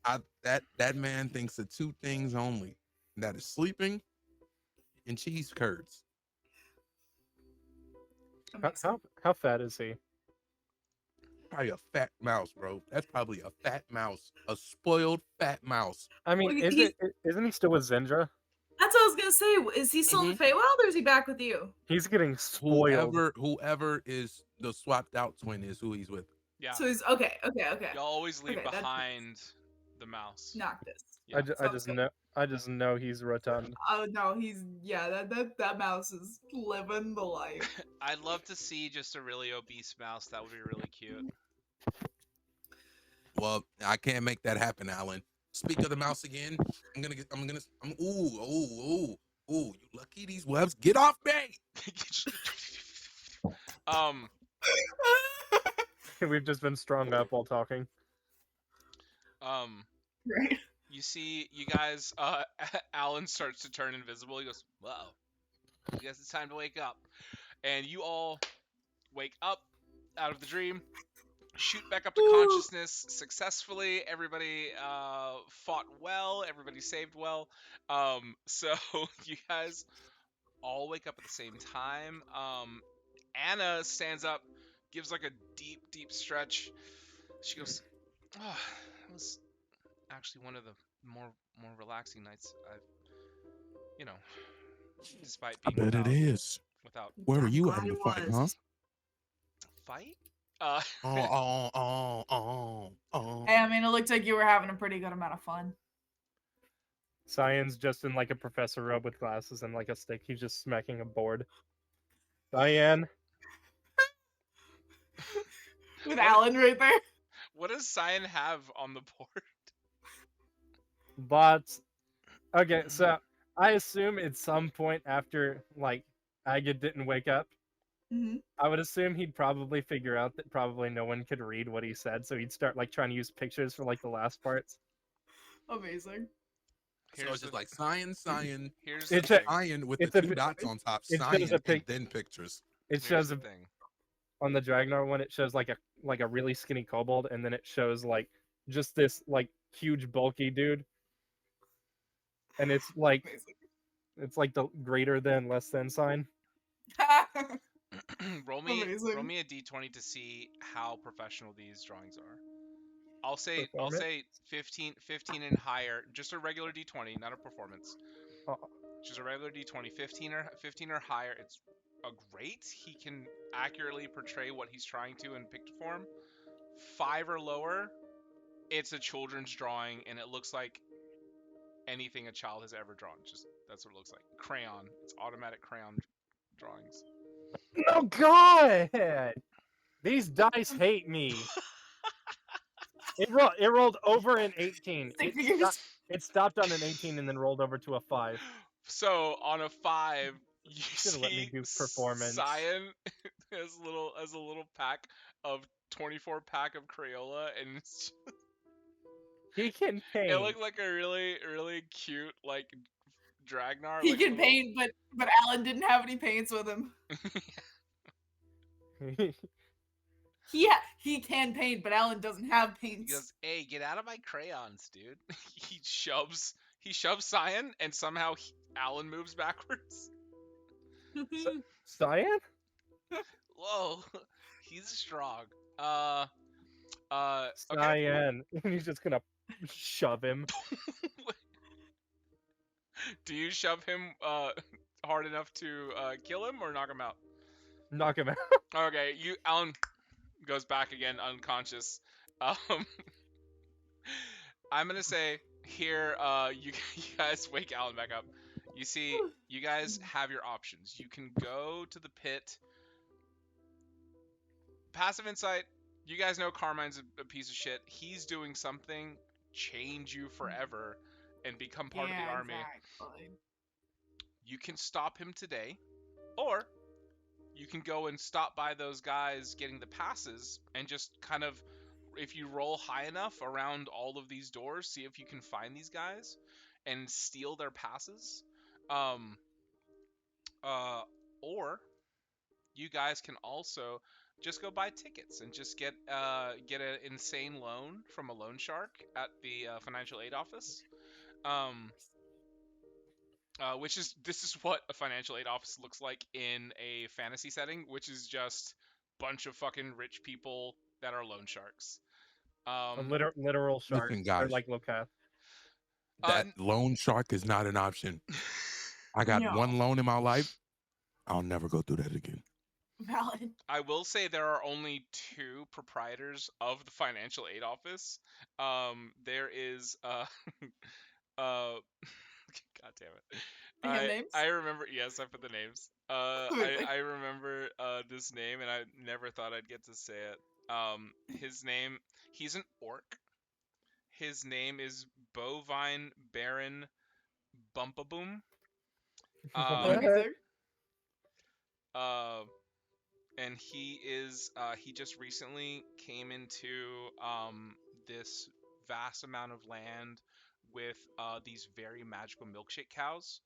That man thinks of two things only. That is sleeping and cheese curds. How fat is he? Probably a fat mouse, bro. That's probably a fat mouse, a spoiled fat mouse. I mean, isn't he still with Zendra? That's what I was gonna say. Is he still in the Feywild, or is he back with you? He's getting spoiled. Whoever is the swapped out twin is who he's with. Yeah. So he's okay. You always leave behind the mouse. Noctis. Yeah. I just know he's rotund. Oh no, that mouse is living the life. I'd love to see just a really obese mouse. That would be really cute. Well, I can't make that happen, Alan. Speak of the mouse again. Ooh, you lucky these webs. Get off me! We've just been strung up while talking. Right. You see, you guys, Alan starts to turn invisible. He goes, "Whoa, I guess it's time to wake up." And you all wake up out of the dream, shoot back up to consciousness successfully. Everybody fought well. Everybody saved well. So you guys all wake up at the same time. Anna stands up, gives like a deep stretch. She goes, "Oh, that was actually one of the more relaxing nights I've, despite being I bet it is. without Where were you at in the fight, huh? Fight? Hey, I mean, it looked like you were having a pretty good amount of fun. Cyan's just in like a professor robe with glasses and like a stick. He's just smacking a board. Cyan. With Alan right there. What does Cyan have on the board? But okay, so I assume at some point after like Agate didn't wake up, I would assume he'd probably figure out that probably no one could read what he said, so he'd start like trying to use pictures for like the last parts. Amazing. So it's just like cyan. Here's It's the thing. Cyan with the two dots on top. Cyan and then pictures. It Here's shows the a thing. on the Dragnar one, it shows like a really skinny kobold, and then it shows like just this like huge bulky dude, and it's like the greater than less than sign. roll Amazing. me a d20 to see how professional these drawings are. I'll say Performance? 15 and higher, just a regular d20, not a performance. Oh, Just a regular d20, 15 or higher. It's a great. He can accurately portray what he's trying to in picture form. 5 or lower, it's a children's drawing, and it looks like anything a child has ever drawn. Just that's what it looks like. Crayon. It's automatic crayon drawings. no, God! These dice hate me. It rolled over an 18. It stopped on an 18 and then rolled over to a 5. So on a 5, you Should have let me see do performance. Cyan has a little pack of 24 pack of Crayola, and He can paint. it looked like a really cute like Dragnar. He like can paint, but Alan didn't have any paints with him. He can paint, but Alan doesn't have He paints. goes, "Hey, get out of my crayons, dude!" he shoves Cyan, and somehow Alan moves backwards. Cyan? Whoa, he's strong. Okay. Cyan. And he's just gonna shove him. Do you shove him hard enough to kill him or knock him out? Knock him out. Okay, Alan goes back again unconscious. I'm gonna say here, you guys wake Alan back up. You see, you guys have your options. You can go to the pit. Passive insight. You guys know Carmine's a piece of shit. He's doing something change you forever and become part of the army. Exactly. You can stop him today, or you can go and stop by those guys getting the passes and just kind of, if you roll high enough around all of these doors, see if you can find these guys and steal their passes. Or you guys can also just go buy tickets and just get an insane loan from a loan shark at the financial aid office. This is what a financial aid office looks like in a fantasy setting, which is just bunch of fucking rich people that are loan sharks. A literal shark. Listen, Or guys, like Locath. that loan shark is not an option. I got No. one loan in my life. I'll never go through that again. Valid. I will say there are only 2 proprietors of the financial aid office. There is God damn it. You have names? I remember. Yes, I put the names. I remember this name, and I never thought I'd get to say it. His name. He's an orc. His name is Bovine Baron Bumpaboom. Amazing. And he just recently came into this vast amount of land with these very magical milkshake cows,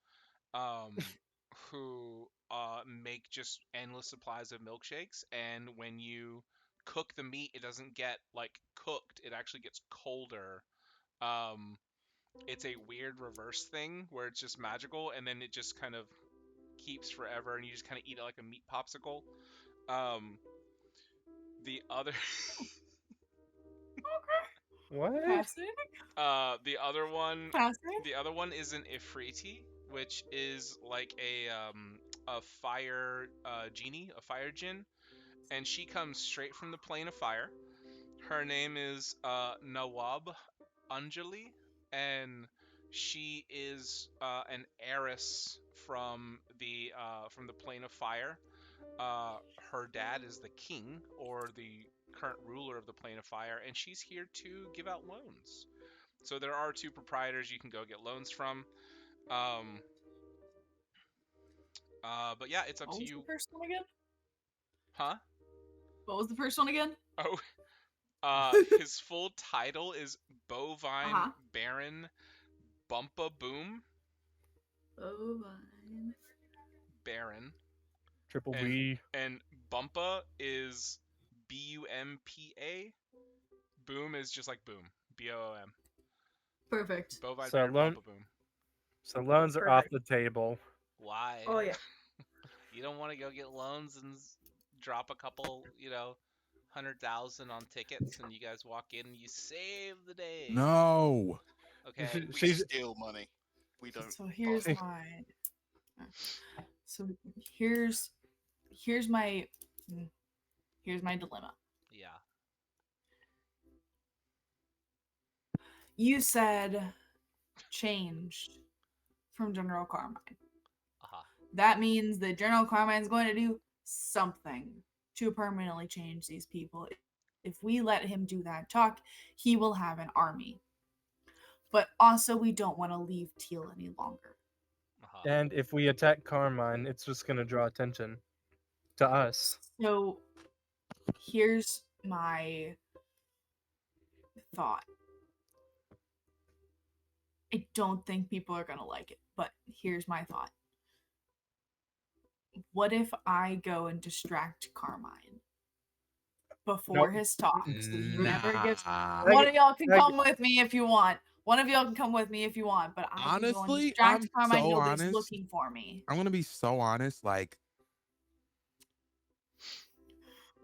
who make just endless supplies of milkshakes. And when you cook the meat, it doesn't get like cooked; it actually gets colder. It's a weird reverse thing where it's just magical, and then it just kind of keeps forever, and you just kind of eat it like a meat popsicle. The other. What? Fascinating. The other one. Fascinating. The other one is an Ifriti, which is like a fire genie, a fire djinn, and she comes straight from the plane of fire. Her name is Nawab Anjali, and she is an heiress from the plane of fire. Her dad is the king, or the current ruler of the plane of fire, and she's here to give out loans. So there are 2 proprietors you can go get loans from. But yeah, it's up to you. What was the first one again? Huh? What was the first one again? Oh, his full title is Bovine Baron Bumpa Boom. Bovine Baron. Triple B. And Bumpa is Bumpa. Boom is just like boom. BOOM. Perfect. Bovine So Bear loan, Bumpa Boom. so loans are off the table. Why? Oh yeah. You don't want to go get loans and drop a couple, 100,000 on tickets, and you guys walk in and you save the day. No. Okay. We She's steal money. We don't. So here's borrow. my. So here's here's my here's my dilemma. Yeah. You said changed from General Carmine. Uh-huh. That means that General Carmine is going to do something to permanently change these people. If we let him do that talk, he will have an army. But also, we don't want to leave Teal any longer. Uh-huh. and if we attack Carmine, it's just gonna draw attention to us. So here's my thought. I don't think people are going to like it, but here's my thought. What if I go and distract Carmine before Nope. his talk so he never gets. Nah. One of y'all can Meg- come with me if you want. One of y'all can come with me if you want, but I can go and Honestly, distract I'm Carmine. so Nobody's honest. looking for me. I'm gonna be so honest. Like,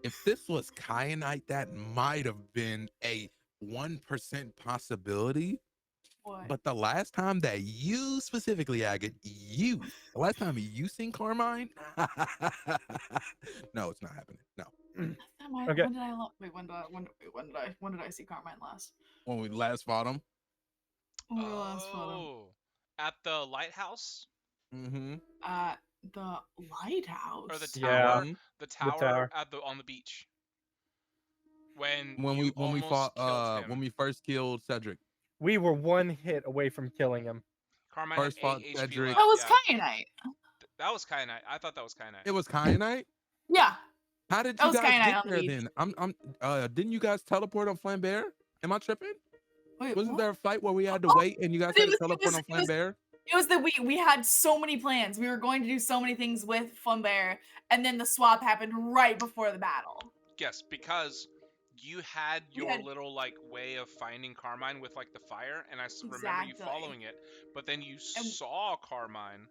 if this was Kyanite, that might have been a 1% possibility. What? But the last time that you specifically, Agate, the last time you seen Carmine, no, it's not happening. No. Okay. When did I wait? When did I see Carmine last? When we last fought him. When did I last photo? Oh. At the lighthouse? Mm-hmm. The lighthouse. Or the Yeah. tower? Mhm. The tower, tower. on the beach. When When you we fought almost killed him. when we first killed Cedric. We were one hit away from killing him. Carmine first had fought 8 HP Cedric. left. That was Yeah. Kyanite. That was Kyanite. I thought that was Kyanite. It was Kyanite? Yeah. How did That you was guys Kyanite get on the there beach. then? Didn't you guys teleport on Flambear? Am I tripping? Wait, Wasn't what? there a fight where we had to Oh, wait and you guys it had to was- it teleport was- on it was- Flambear? It was that we had so many plans. We were going to do so many things with Flambear, and then the swap happened right before the battle. Yes, because you had We your had- little way of finding Carmine with the fire, and I remember you Exactly. following it. But then you And- saw Carmine.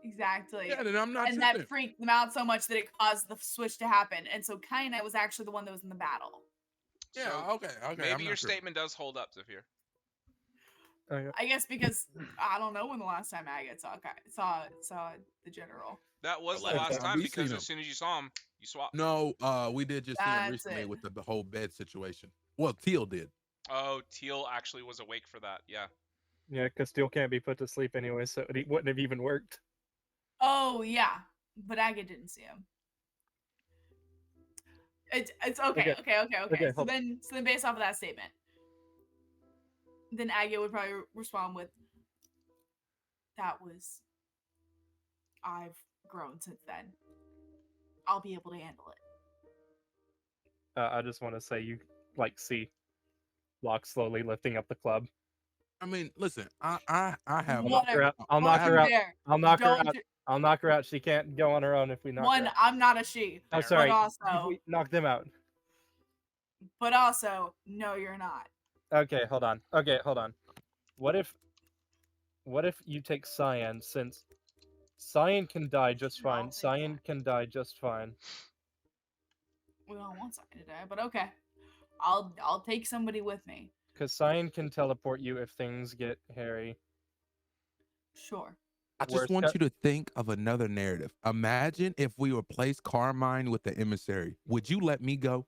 Exactly. Yeah, then I'm not And tripping. that freaked them out so much that it caused the switch to happen. And so Kyanite was actually the one that was in the battle. Yeah, So okay. maybe I'm your not tripping. statement does hold up, Zafir. Okay. I guess because I don't know when the last time Agate saw the general. That was the last last time time we because seen as him. soon as you saw him, you swapped. No, we did just see him That's recently it. with the whole bed situation. Well, Teal did. Oh, Teal actually was awake for that. Yeah. Yeah, because Steel can't be put to sleep anyway, so it wouldn't have even worked. Oh yeah, but Agate didn't see him. It's okay. Okay, So hold then based off of that statement, then Agate would probably respond with, "That was. I've grown since then. I'll be able to handle it." I just want to say you see Locke slowly lifting up the club. I mean, listen, I have I'll knock her out. I'll knock Don't her you out. dare. I'll knock her Don't out. you- I'll knock her out. She can't go on her own if we knock her One, out. I'm not a she. I'm Fair. sorry. But if also, we knock them out. no, you're not. Okay, hold on. What if you take Cyan, since Cyan can die just I'll fine. take Cyan that. can die just fine. We don't want something to die, but okay. I'll take somebody with me. Because Cyan can teleport you if things get hairy. Sure. I just Worst want cut- you to think of another narrative. Imagine if we replace Carmine with the emissary. Would you let me go?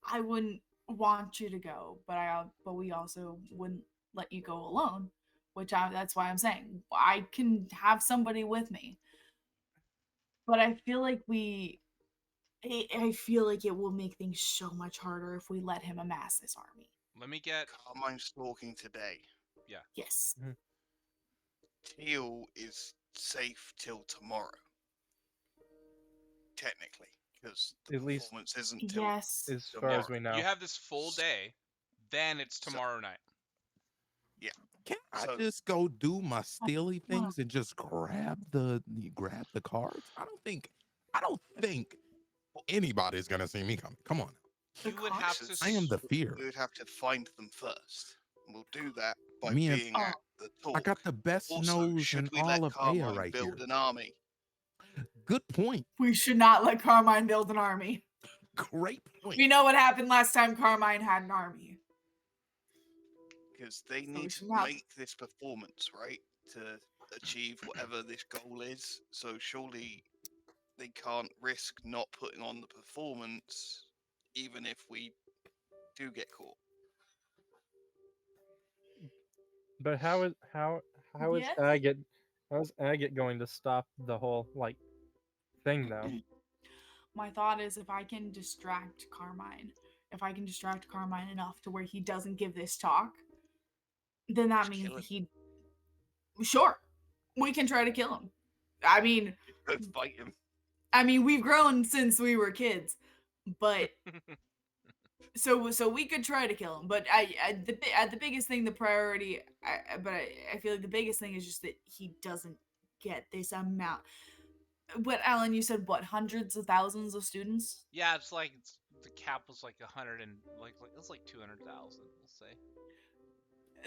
I wouldn't want you to go, but we also wouldn't let you go alone, that's why I'm saying I can have somebody with me. But I feel like I feel like it will make things so much harder if we let him amass this army. Let me get. Carmine's talking today. Yes. Teal is safe till tomorrow. Technically, because the At least- performance isn't till Yes. As far as we know. You have this full day, then it's tomorrow night. Can I So- just go do my steely Come on. things and just grab the cards? I don't think I don't think anybody's gonna see me coming. Come on. The You would have to. cops? I am the fear. We would have to find them first. And we'll do that by Me and being Oh. at the I talk. got the best Also, nose should in we all let of Aya Carmine right build here. an army? Good point. We should not let Carmine build an army. Great point. We know what happened last time Carmine had an army. Because they So we need should to not. make this performance, right? To achieve whatever this goal is. So surely they can't risk not putting on the performance, even if we do get caught. But how is Yes? Agate going to stop the whole like thing though? My thought is if I can distract Carmine enough to where he doesn't give this talk, then that Just means kill that him. sure, we can try to kill him. I mean, Go fight him. we've grown since we were kids, but so we could try to kill him. But the biggest thing, the priority, I feel like the biggest thing is just that he doesn't get this amount. But Alan, you said what, hundreds of thousands of students? Yeah, it's like the cap was like 100 and like it's like 200,000. We'll say.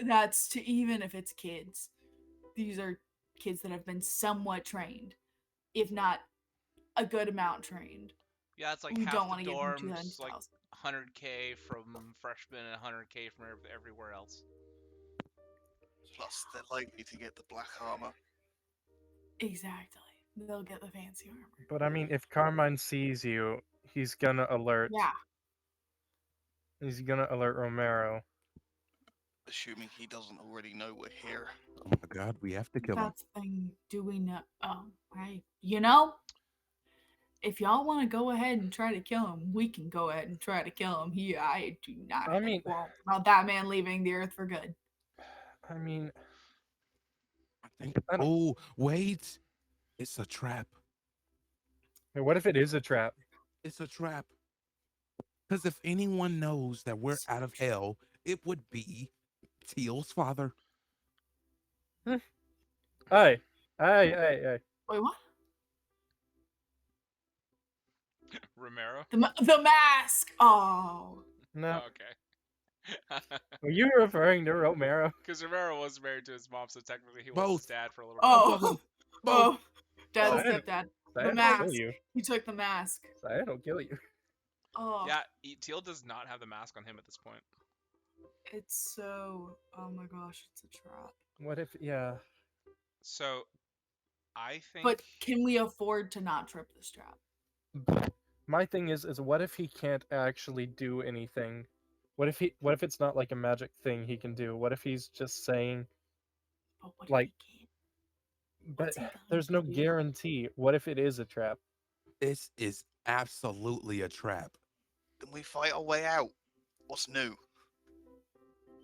That's to even if it's kids. These are kids that have been somewhat trained, if not a good amount trained. Yeah, it's like We half don't the want to give them dorms, like 200,000. 100K from freshmen and 100K from everywhere else. Plus, they're likely to get the black armor. Exactly. They'll get the fancy armor. But I mean, if Carmine sees you, he's gonna alert. Yeah. He's gonna alert Romero. Assuming he doesn't already know we're here. Oh my god, we have to kill him. That's the thing. Do we know? Oh, right. You know, if y'all want to go ahead and try to kill him, we can go ahead and try to kill him. I do not have a quarrel about that man leaving the earth for good. I mean, I think. I don't- Oh, wait. It's a trap. what if it is a trap? It's a trap. Because if anyone knows that we're out of hell, it would be Teal's father. Hey, hey. Wait, what? Romero. The mask. Oh. No, Oh, okay. were you referring to Romero? Because Romero was married to his mom, so technically he was Both. his dad for a little Both of Oh. them. Oh. Dad and Both. stepdad. I The don't mask. kill you. He took the mask. I don't kill you. Oh. Yeah, Teal does not have the mask on him at this point. It's so. Oh my gosh, it's a trap. What if? Yeah. So, I think. But can we afford to not trip this trap? My thing is what if he can't actually do anything? What if it's not like a magic thing he can do? What if he's just saying, But what like, if he can't? but What's he going there's to no do? guarantee. What if it is a trap? This is absolutely a trap. Then we fight our way out. What's new?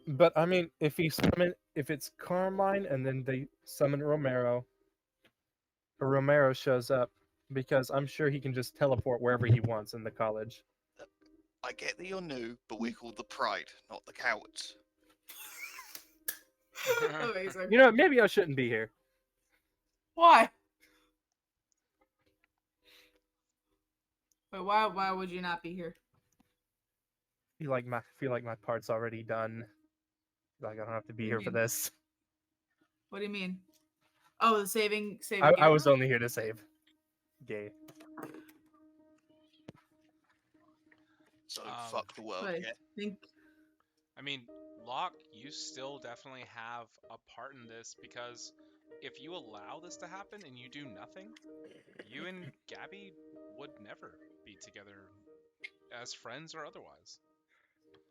But I mean, if it's Carmine and then they summon Romero, or Romero shows up, because I'm sure he can just teleport wherever he wants in the college. I get that you're new, but we're called the Pride, not the Cowards. Amazing. You know, maybe I shouldn't be here. Why? Wait, why would you not be here? Feel like my part's already done. Like I don't have to be What do here you for mean? this. What do you mean? Oh, the saving. I was only here to save Gay. So Um, fuck the world, But I yeah? think I mean, Locke, you still definitely have a part in this because if you allow this to happen and you do nothing, you and Gabby would never be together as friends or otherwise.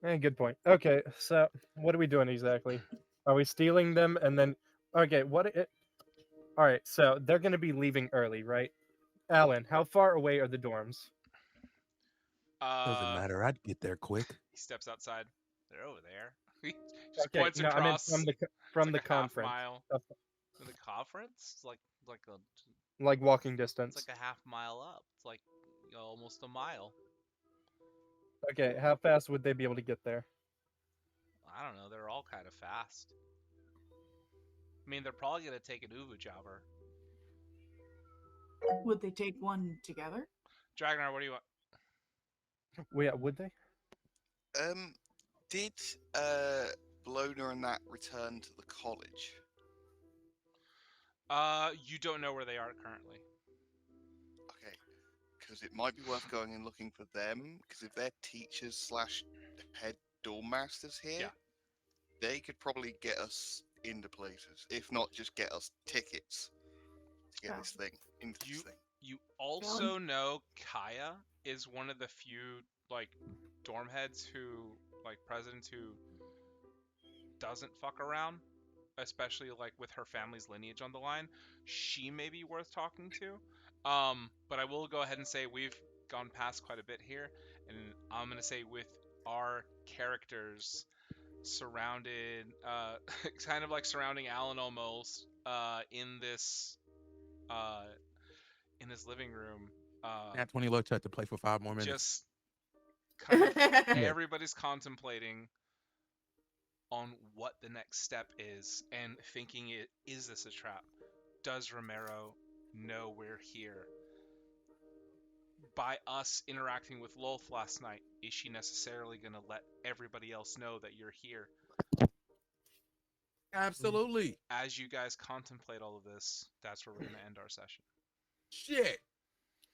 Good point. Okay, so what are we doing exactly? Are we stealing them and then? Okay, all right, so they're gonna be leaving early, right? Alan, how far away are the dorms? Doesn't matter. I'd get there quick. He steps outside. They're over there. He just Okay, points no, I meant across. from it's the like a conference, half mile. Of- From the conference, it's like like walking it's distance. like a half mile up. It's like almost a mile. Okay, how fast would they be able to get there? I don't know. They're all kind of fast. I mean, they're probably gonna take an Uvu jobber. Would they take one together? Dragnar, what do you want? Well, yeah, would they? Did Bologna and that return to the college? You don't know where they are currently. Okay, because it might be worth going and looking for them. Because if they're teachers slash head dorm masters here, Yeah. they could probably get us into places. If not, just get us tickets to get Oh. this thing into this thing. You also know Kaya is one of the few like dorm heads who presidents who doesn't fuck around, especially like with her family's lineage on the line. She may be worth talking to. But I will go ahead and say we've gone past quite a bit here, and I'm gonna say with our characters surrounded, kind of like surrounding Alan almost, in this living room. That's when he looked at to play for 5 more minutes. Just kind of everybody's contemplating on what the next step is and thinking, is this a trap? Does Romero know we're here? By us interacting with Lolth last night, is she necessarily going to let everybody else know that you're here? Absolutely. As you guys contemplate all of this, that's where we're going to end our session. Shit.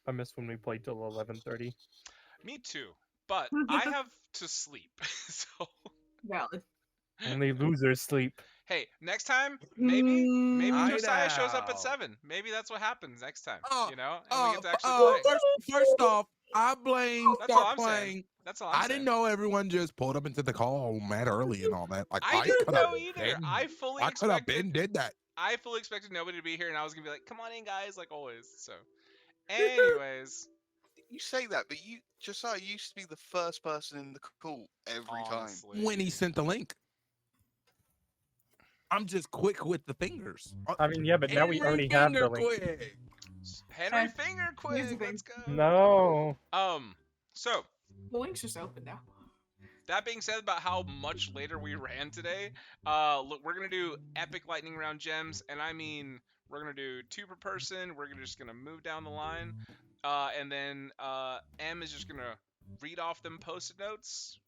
I missed when we played till 11:30. Me too, but I have to sleep, so... Valid. Only losers sleep. Hey, next time, maybe Night Josiah shows up at owl. 7. Maybe that's what happens next time. Oh, You know, and we get to actually play. First off, I blame That's all start I'm saying. playing. That's all I'm I saying. didn't know everyone just pulled up into the call mad early and all that. Like I didn't coulda know either. been- I fully I could have expected. been did that. I fully expected nobody to be here, and I was gonna be like, "Come on in, guys," like always. So, anyways, You say that, but Josiah used to be the first person in the call every time. honestly, When he sent the link. I'm just quick with the fingers. I mean, yeah, but now we Henry already have the Finger link. quick. Henry Hey, Finger here's the quick. thing. Let's go. No. So The link's just open now. that being said, about how much later we ran today, look, we're gonna do epic lightning round gems, and I mean, we're gonna do 2 per person. We're just gonna move down the line, and then M is just gonna read off them post-it notes.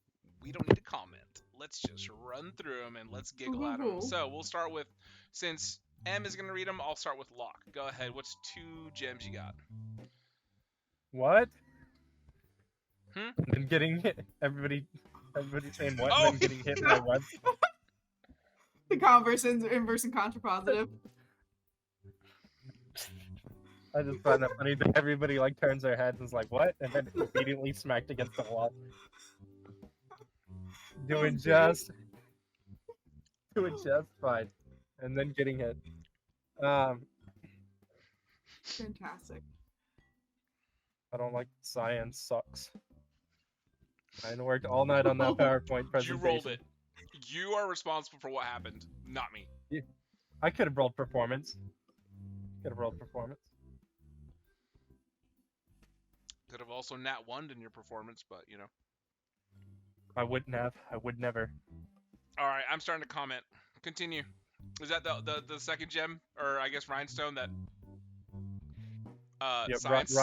We don't need to comment. Let's just run through them and let's giggle at them. Ooh. So we'll start with, since M is gonna read them, I'll start with Locke. Go ahead. What's 2 gems you got? What? Hmm? And then getting hit. Everybody saying what? Oh! And then getting hit by what? The converse inverse and contrapositive. I just find that funny that everybody like turns their heads and is like, what? And then immediately smacked against the wall. Doing just fine. And then getting hit. Fantastic. I don't like science sucks. I worked all night on that PowerPoint You presentation. rolled it. You are responsible for what happened, not me. I could have rolled performance. Could have rolled performance. Could have also nat 1'd in your performance, but you know. I wouldn't have. I would never. All right, I'm starting to comment. Continue. Is that the second gem, or I guess Rhinestone that? Yeah, science.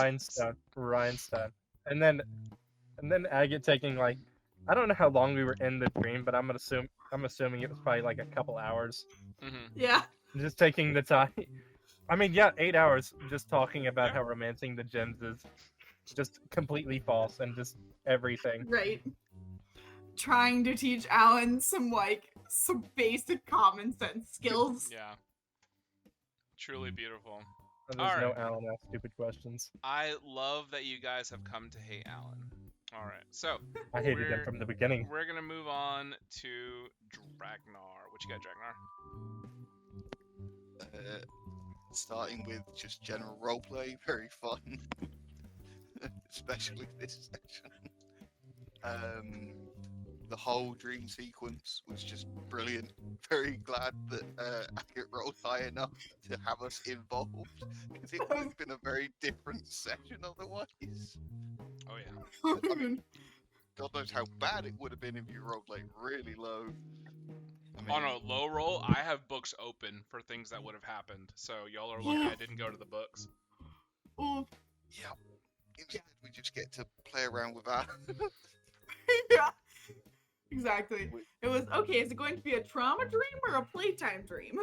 Rhinestone. And then Agate taking like, I don't know how long we were in the dream, but I'm assuming it was probably like a couple hours. Mm-hmm. Yeah. Just taking the time. I mean, yeah, 8 hours just talking about how romancing the gems is just completely false and just everything. Right. Trying to teach Alan some basic common sense skills. Yeah. Truly beautiful. And there's no Alright. Alan ask stupid questions. I love that you guys have come to hate Alan. All right, so I hated him from the beginning. we're gonna move on to Dragnar. What you got, Dragnar? Starting with just general roleplay, very fun, especially this section. The whole dream sequence was just brilliant. Very glad that Agate rolled high enough to have us involved, because it would have been a very different session otherwise. Oh yeah. I mean, God knows how bad it would have been if you rolled like really low. I mean, On a low roll, I have books open for things that would have happened. So y'all are lucky I didn't go to the books. Ooh. Yeah. Instead, we just get to play around with that. Yeah. Exactly. It was okay. Is it going to be a trauma dream or a playtime dream?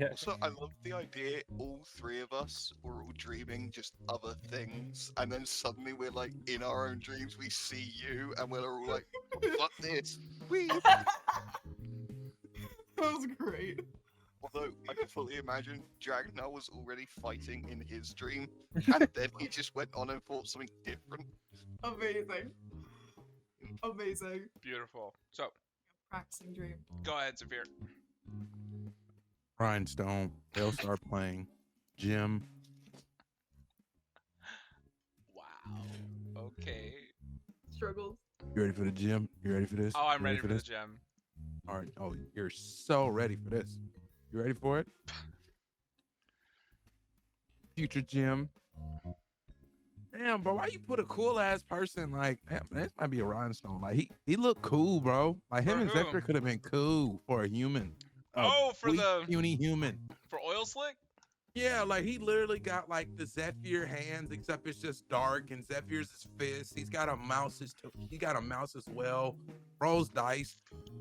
Also, I love the idea all three of us were all dreaming just other things, and then suddenly we're like in our own dreams, we see you, and we're all like, fuck this. That was great. Although I can fully imagine Dragnar was already fighting in his dream, and then he just went on and fought something different. Amazing. Amazing. Beautiful. So, Practicing dream. go ahead, Zafir. Rhinestone. They'll start playing. Jim. Wow. Okay. Struggles. You ready for the gym? You ready for this? Oh, I'm You ready for the this? gem. All right. Oh, you're so ready for this. You ready for it? Future Jim. Damn, bro, why you put a cool ass person like that? Might be a rhinestone. Like he looked cool, bro. Like him For and who? Zephyr could have been cool for a human. Oh, for weak, the puny human. for oil slick. Yeah, like he literally got like the Zephyr hands, except it's just dark, and Zephyr's his fist. He's got a mouse. He got a mouse as well. Rolls dice.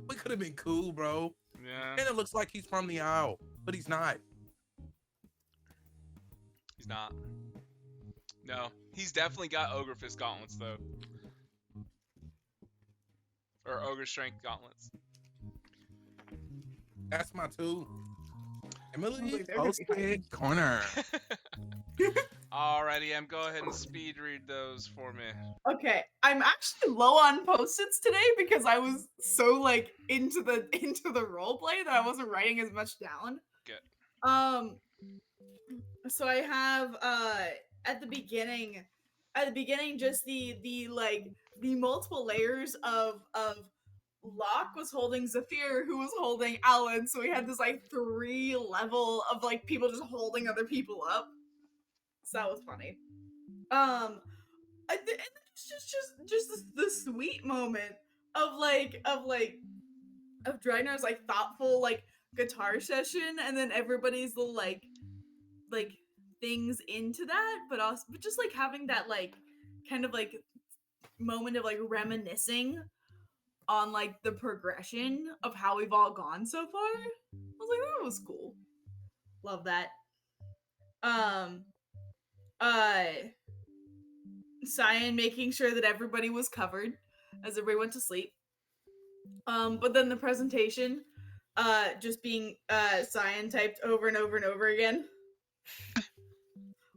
We could have been cool, bro. Yeah. And it looks like he's from the Isle, but he's not. He's not. No, he's definitely got Ogre Fist gauntlets though, or Ogre Strength gauntlets. That's my two. Emily, Like, they're gonna be posted corner. Alrighty, Em, go ahead and speed read those for me. Okay, I'm actually low on post-its today because I was so like into the role play that I wasn't writing as much down. Good. So I have at the beginning just the multiple layers of Locke was holding Zafir, who was holding Alan, so we had this like 3 level of like people just holding other people up. So that was funny. And it's just the sweet moment of Dragnar's like thoughtful like guitar session, and then everybody's little like things into that, but just like having that like kind of like moment of like reminiscing on like the progression of how we've all gone so far. I was like, that was cool. Love that. Cyan making sure that everybody was covered as everybody went to sleep. But then the presentation, just being Cyan typed over and over and over again.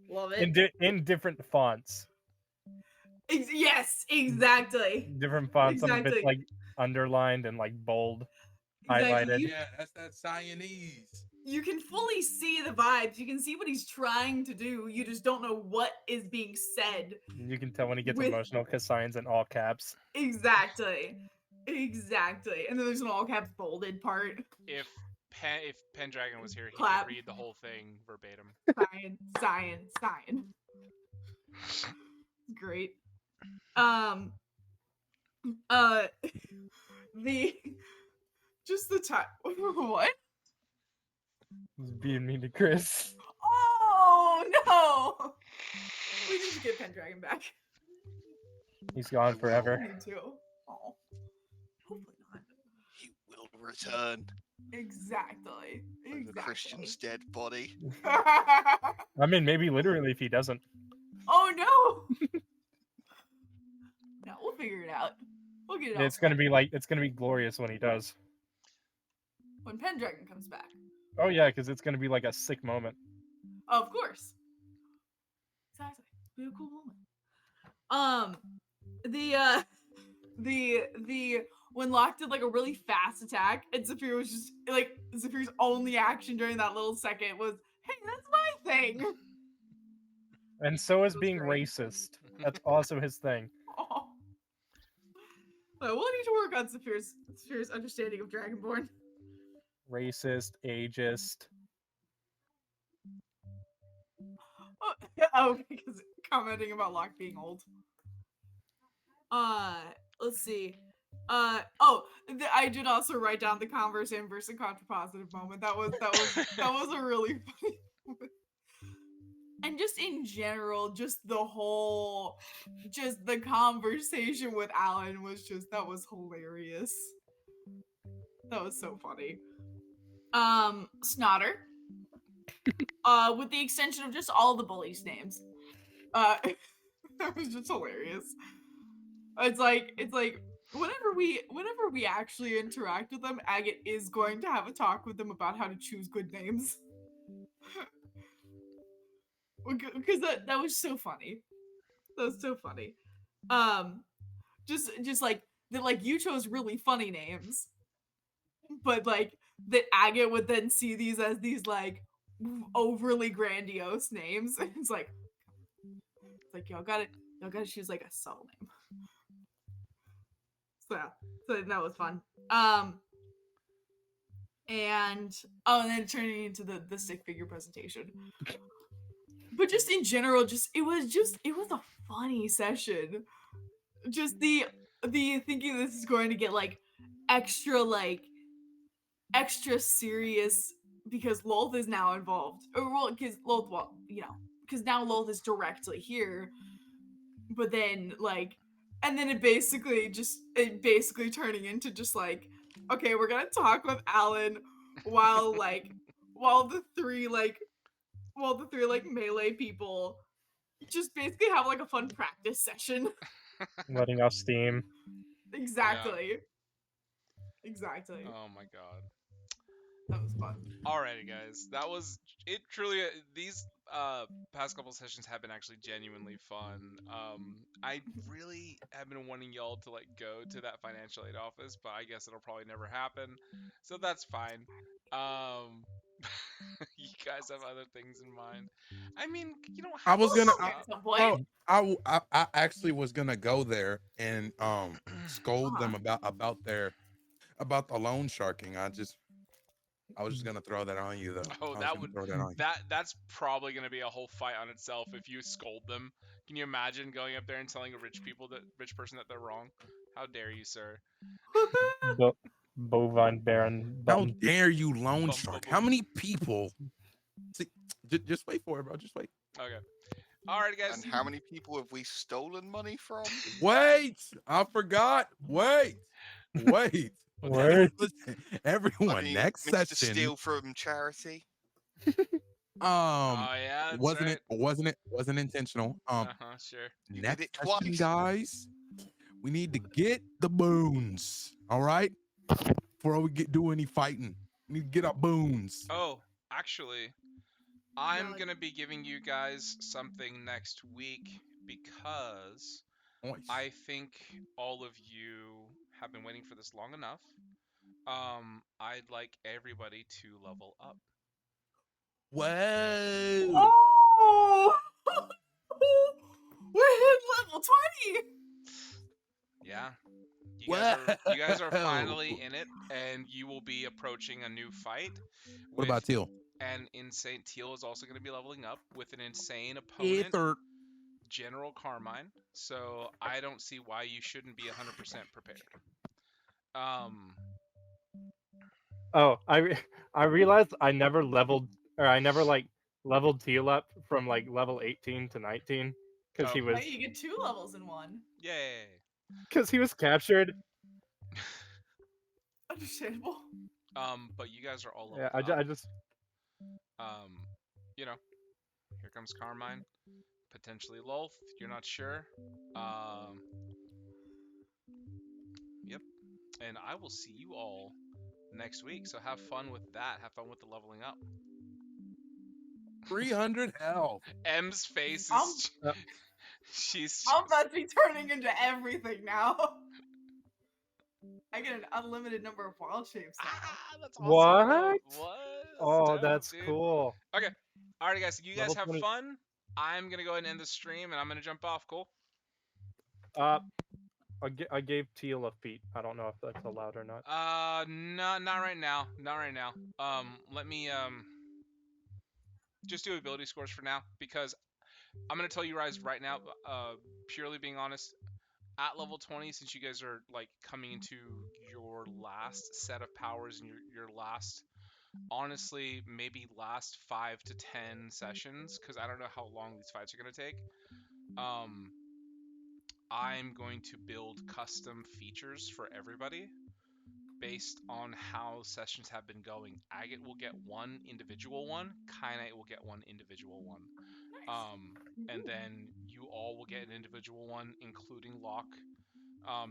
Love it. In different fonts. Yes, exactly. Different fonts. Some of Exactly. it's like underlined and like bold, Exactly. highlighted. Yeah, that's that Cyanese. You can fully see the vibes. You can see what he's trying to do. You just don't know what is being said. You can tell when he gets With- emotional because Cyan's in all caps. Exactly. And then there's an all caps bolded part. If Pendragon was here, he Clap. could read the whole thing verbatim. Cyan. Great. The time. What? He's being mean to Chris. Oh no! We need to get Pendragon back. He's gone forever. Me too. Oh. Hopefully not. He will return Exactly. with Christian's dead body. I mean, maybe literally if he doesn't. Oh no! No, we'll figure it out. We'll get it. It's gonna be glorious when he does. when Pendragon comes back. Oh yeah, because it's gonna be like a sick moment. Of course. Exactly. Be a cool moment. The when Locke did like a really fast attack, and Zafir was just like Zafir's only action during that little second was, "Hey, that's my thing." And so is That's being great. racist. That's also his thing. Oh. We'll need to work on Zafir's understanding of Dragonborn. Racist, ageist. Oh, because commenting about Locke being old. Let's see. I did also write down the converse, inverse, and contrapositive moment. That was a really funny moment. and just in general, just the whole, just the conversation with Alan was just, that was hilarious. That was so funny. Snotter. With the extension of just all the bullies' names. That was just hilarious. It's like whenever we actually interact with them, Agate is going to have a talk with them about how to choose good names. Because that was so funny. That was so funny. Just like that, like, you chose really funny names, but like that Agate would then see these as these like overly grandiose names. It's like y'all gotta choose like a subtle name. So that was fun. And then turning into the stick figure presentation. But just in general, it was a funny session. Just the thinking this is going to get like extra serious because Lolth is now involved. Or well, because Lolth, well, because now Lolth is directly here. But then and then it basically turning into just like, okay, we're gonna talk with Alan while the three melee people just basically have like a fun practice session. Letting off steam. Exactly. Yeah. Exactly. Oh my god. That was fun. Alrighty, guys. That was it. Truly, these past couple sessions have been actually genuinely fun. I really have been wanting y'all to like go to that financial aid office, but I guess it'll probably never happen. So that's fine. Um, you guys have other things in mind. I mean, you don't I have was to gonna. stop. At some point. Oh, I actually was gonna go there and scold them about the loan sharking. I was just gonna throw that on you though. Oh, I was gonna throw that on you. that's probably gonna be a whole fight on itself if you scold them. Can you imagine going up there and telling a rich person that they're wrong? How dare you, sir? Bovine Baron How button. dare you loan Bum, bum, shark? How bum. many people? See, just wait for it, bro. Just wait. Okay. Alright, guys. And how many people have we stolen money from? Wait, I forgot. Wait. Word. Listen, everyone. I mean, Next Mr. session. Steal from charity. Oh yeah, that's Wasn't right. it? Wasn't intentional. Sure. You did Next it session, twice. guys. We need to get the boons. All right. Before we do any fighting, we need to get our boons. Oh, actually, I'm Valid. gonna be giving you guys something next week because Nice. I think all of you have been waiting for this long enough. I'd like everybody to level up. Whoa. Oh! We're hitting level 20! Yeah. You guys are Whoa. finally in it, and you will be approaching a new fight What with about Teal? an insane. Teal is also going to be leveling up with an insane opponent, Ether. General Carmine. So I don't see why you shouldn't be 100% prepared. Oh, I realized I never leveled, or I never leveled Teal up from level 18 to 19 because Oh. he was Hey, you get 2 levels in one. Yay. captured. Understandable. But you guys are all Yeah, leveled up. I just You know, here comes Carmine, potentially Lolth. You're not sure. Yep. And I will see you all next week. So have fun with that. Have fun with the leveling up. 300 health. M's face I'm, is. She's. I'm about to be turning into everything now. I get an unlimited number of wild shapes now. That's awesome. What? What? Oh, dope, that's dude. cool. Okay. Alright, guys. You guys Level have 20. fun. I'm gonna go ahead and end the stream, and I'm gonna jump off. Cool. I gave Teal a feat. I don't know if that's allowed or not. No, not right now. Not right now. Let me just do ability scores for now because I'm gonna tell you guys right now. Purely being honest, at level 20, since you guys are like coming into your last set of powers and your last honestly maybe last 5 to 10 sessions, because I don't know how long these fights are going to take. I'm going to build custom features for everybody based on how sessions have been going. Agate will get one individual one, Kainite will get one individual one. And then you all will get an individual one, including Locke,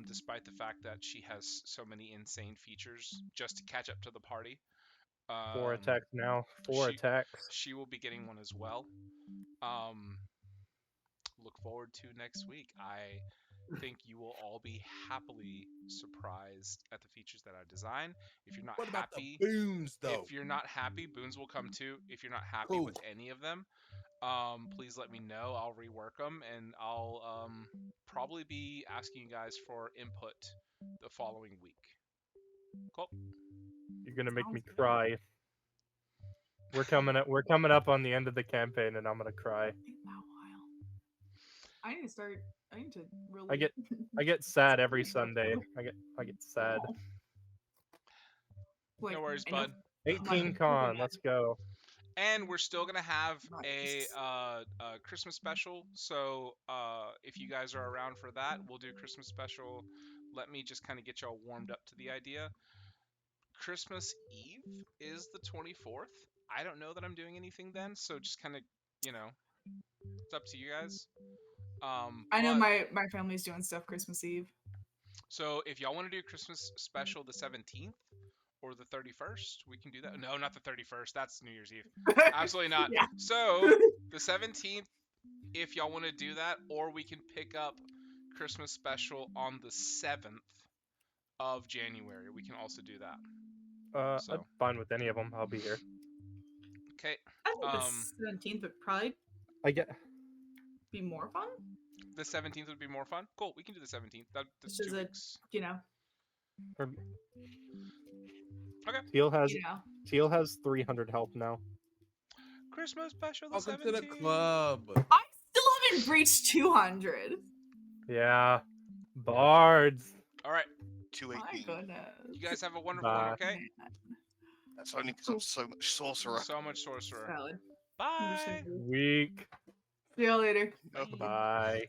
despite the fact that she has so many insane features just to catch up to the party. 4 attacks now. 4 attacks. She will be getting one as well. Look forward to next week. I think you will all be happily surprised at the features that I design. If you're not What about the happy, boons though? if you're not happy, boons will come too. If you're not happy Cool. with any of them, please let me know. I'll rework them, and I'll probably be asking you guys for input the following week. Cool. You're gonna make me Sounds good. cry. We're coming up on the end of the campaign, and I'm gonna cry. I need to start. I need to really. I get sad every Sunday. I get sad. Like, No worries, I know- bud. 18 con, let's go. And we're still gonna have Nice. a Christmas special. So if you guys are around for that, we'll do Christmas special. Let me just kind of get y'all warmed up to the idea. Christmas Eve is the 24th. I don't know that I'm doing anything then, so just kind of, it's up to you guys. I know but- my family's doing stuff Christmas Eve. So if y'all want to do Christmas special the 17th or the 31st, we can do that. No, not the 31st. That's New Year's Eve. Absolutely not. Yeah. So the 17th, if y'all want to do that, or we can pick up Christmas special on the 7th of January. We can also do that. So. I'm fine with any of them. I'll be here. Okay. I think the 17th would probably I get. be more fun. The 17th would be more fun. Cool. We can do the 17th. That's This 2 is weeks. Okay. Teal has 300 health now. Christmas special the Welcome 17th. to the club. I still haven't breached 200. Yeah. Bards. All right. My 218. goodness. You guys have a wonderful one, okay? Man. That's only because I'm so much sorcerer. So much sorcerer. Valid. Bye. Weak. See you later. Bye. Bye.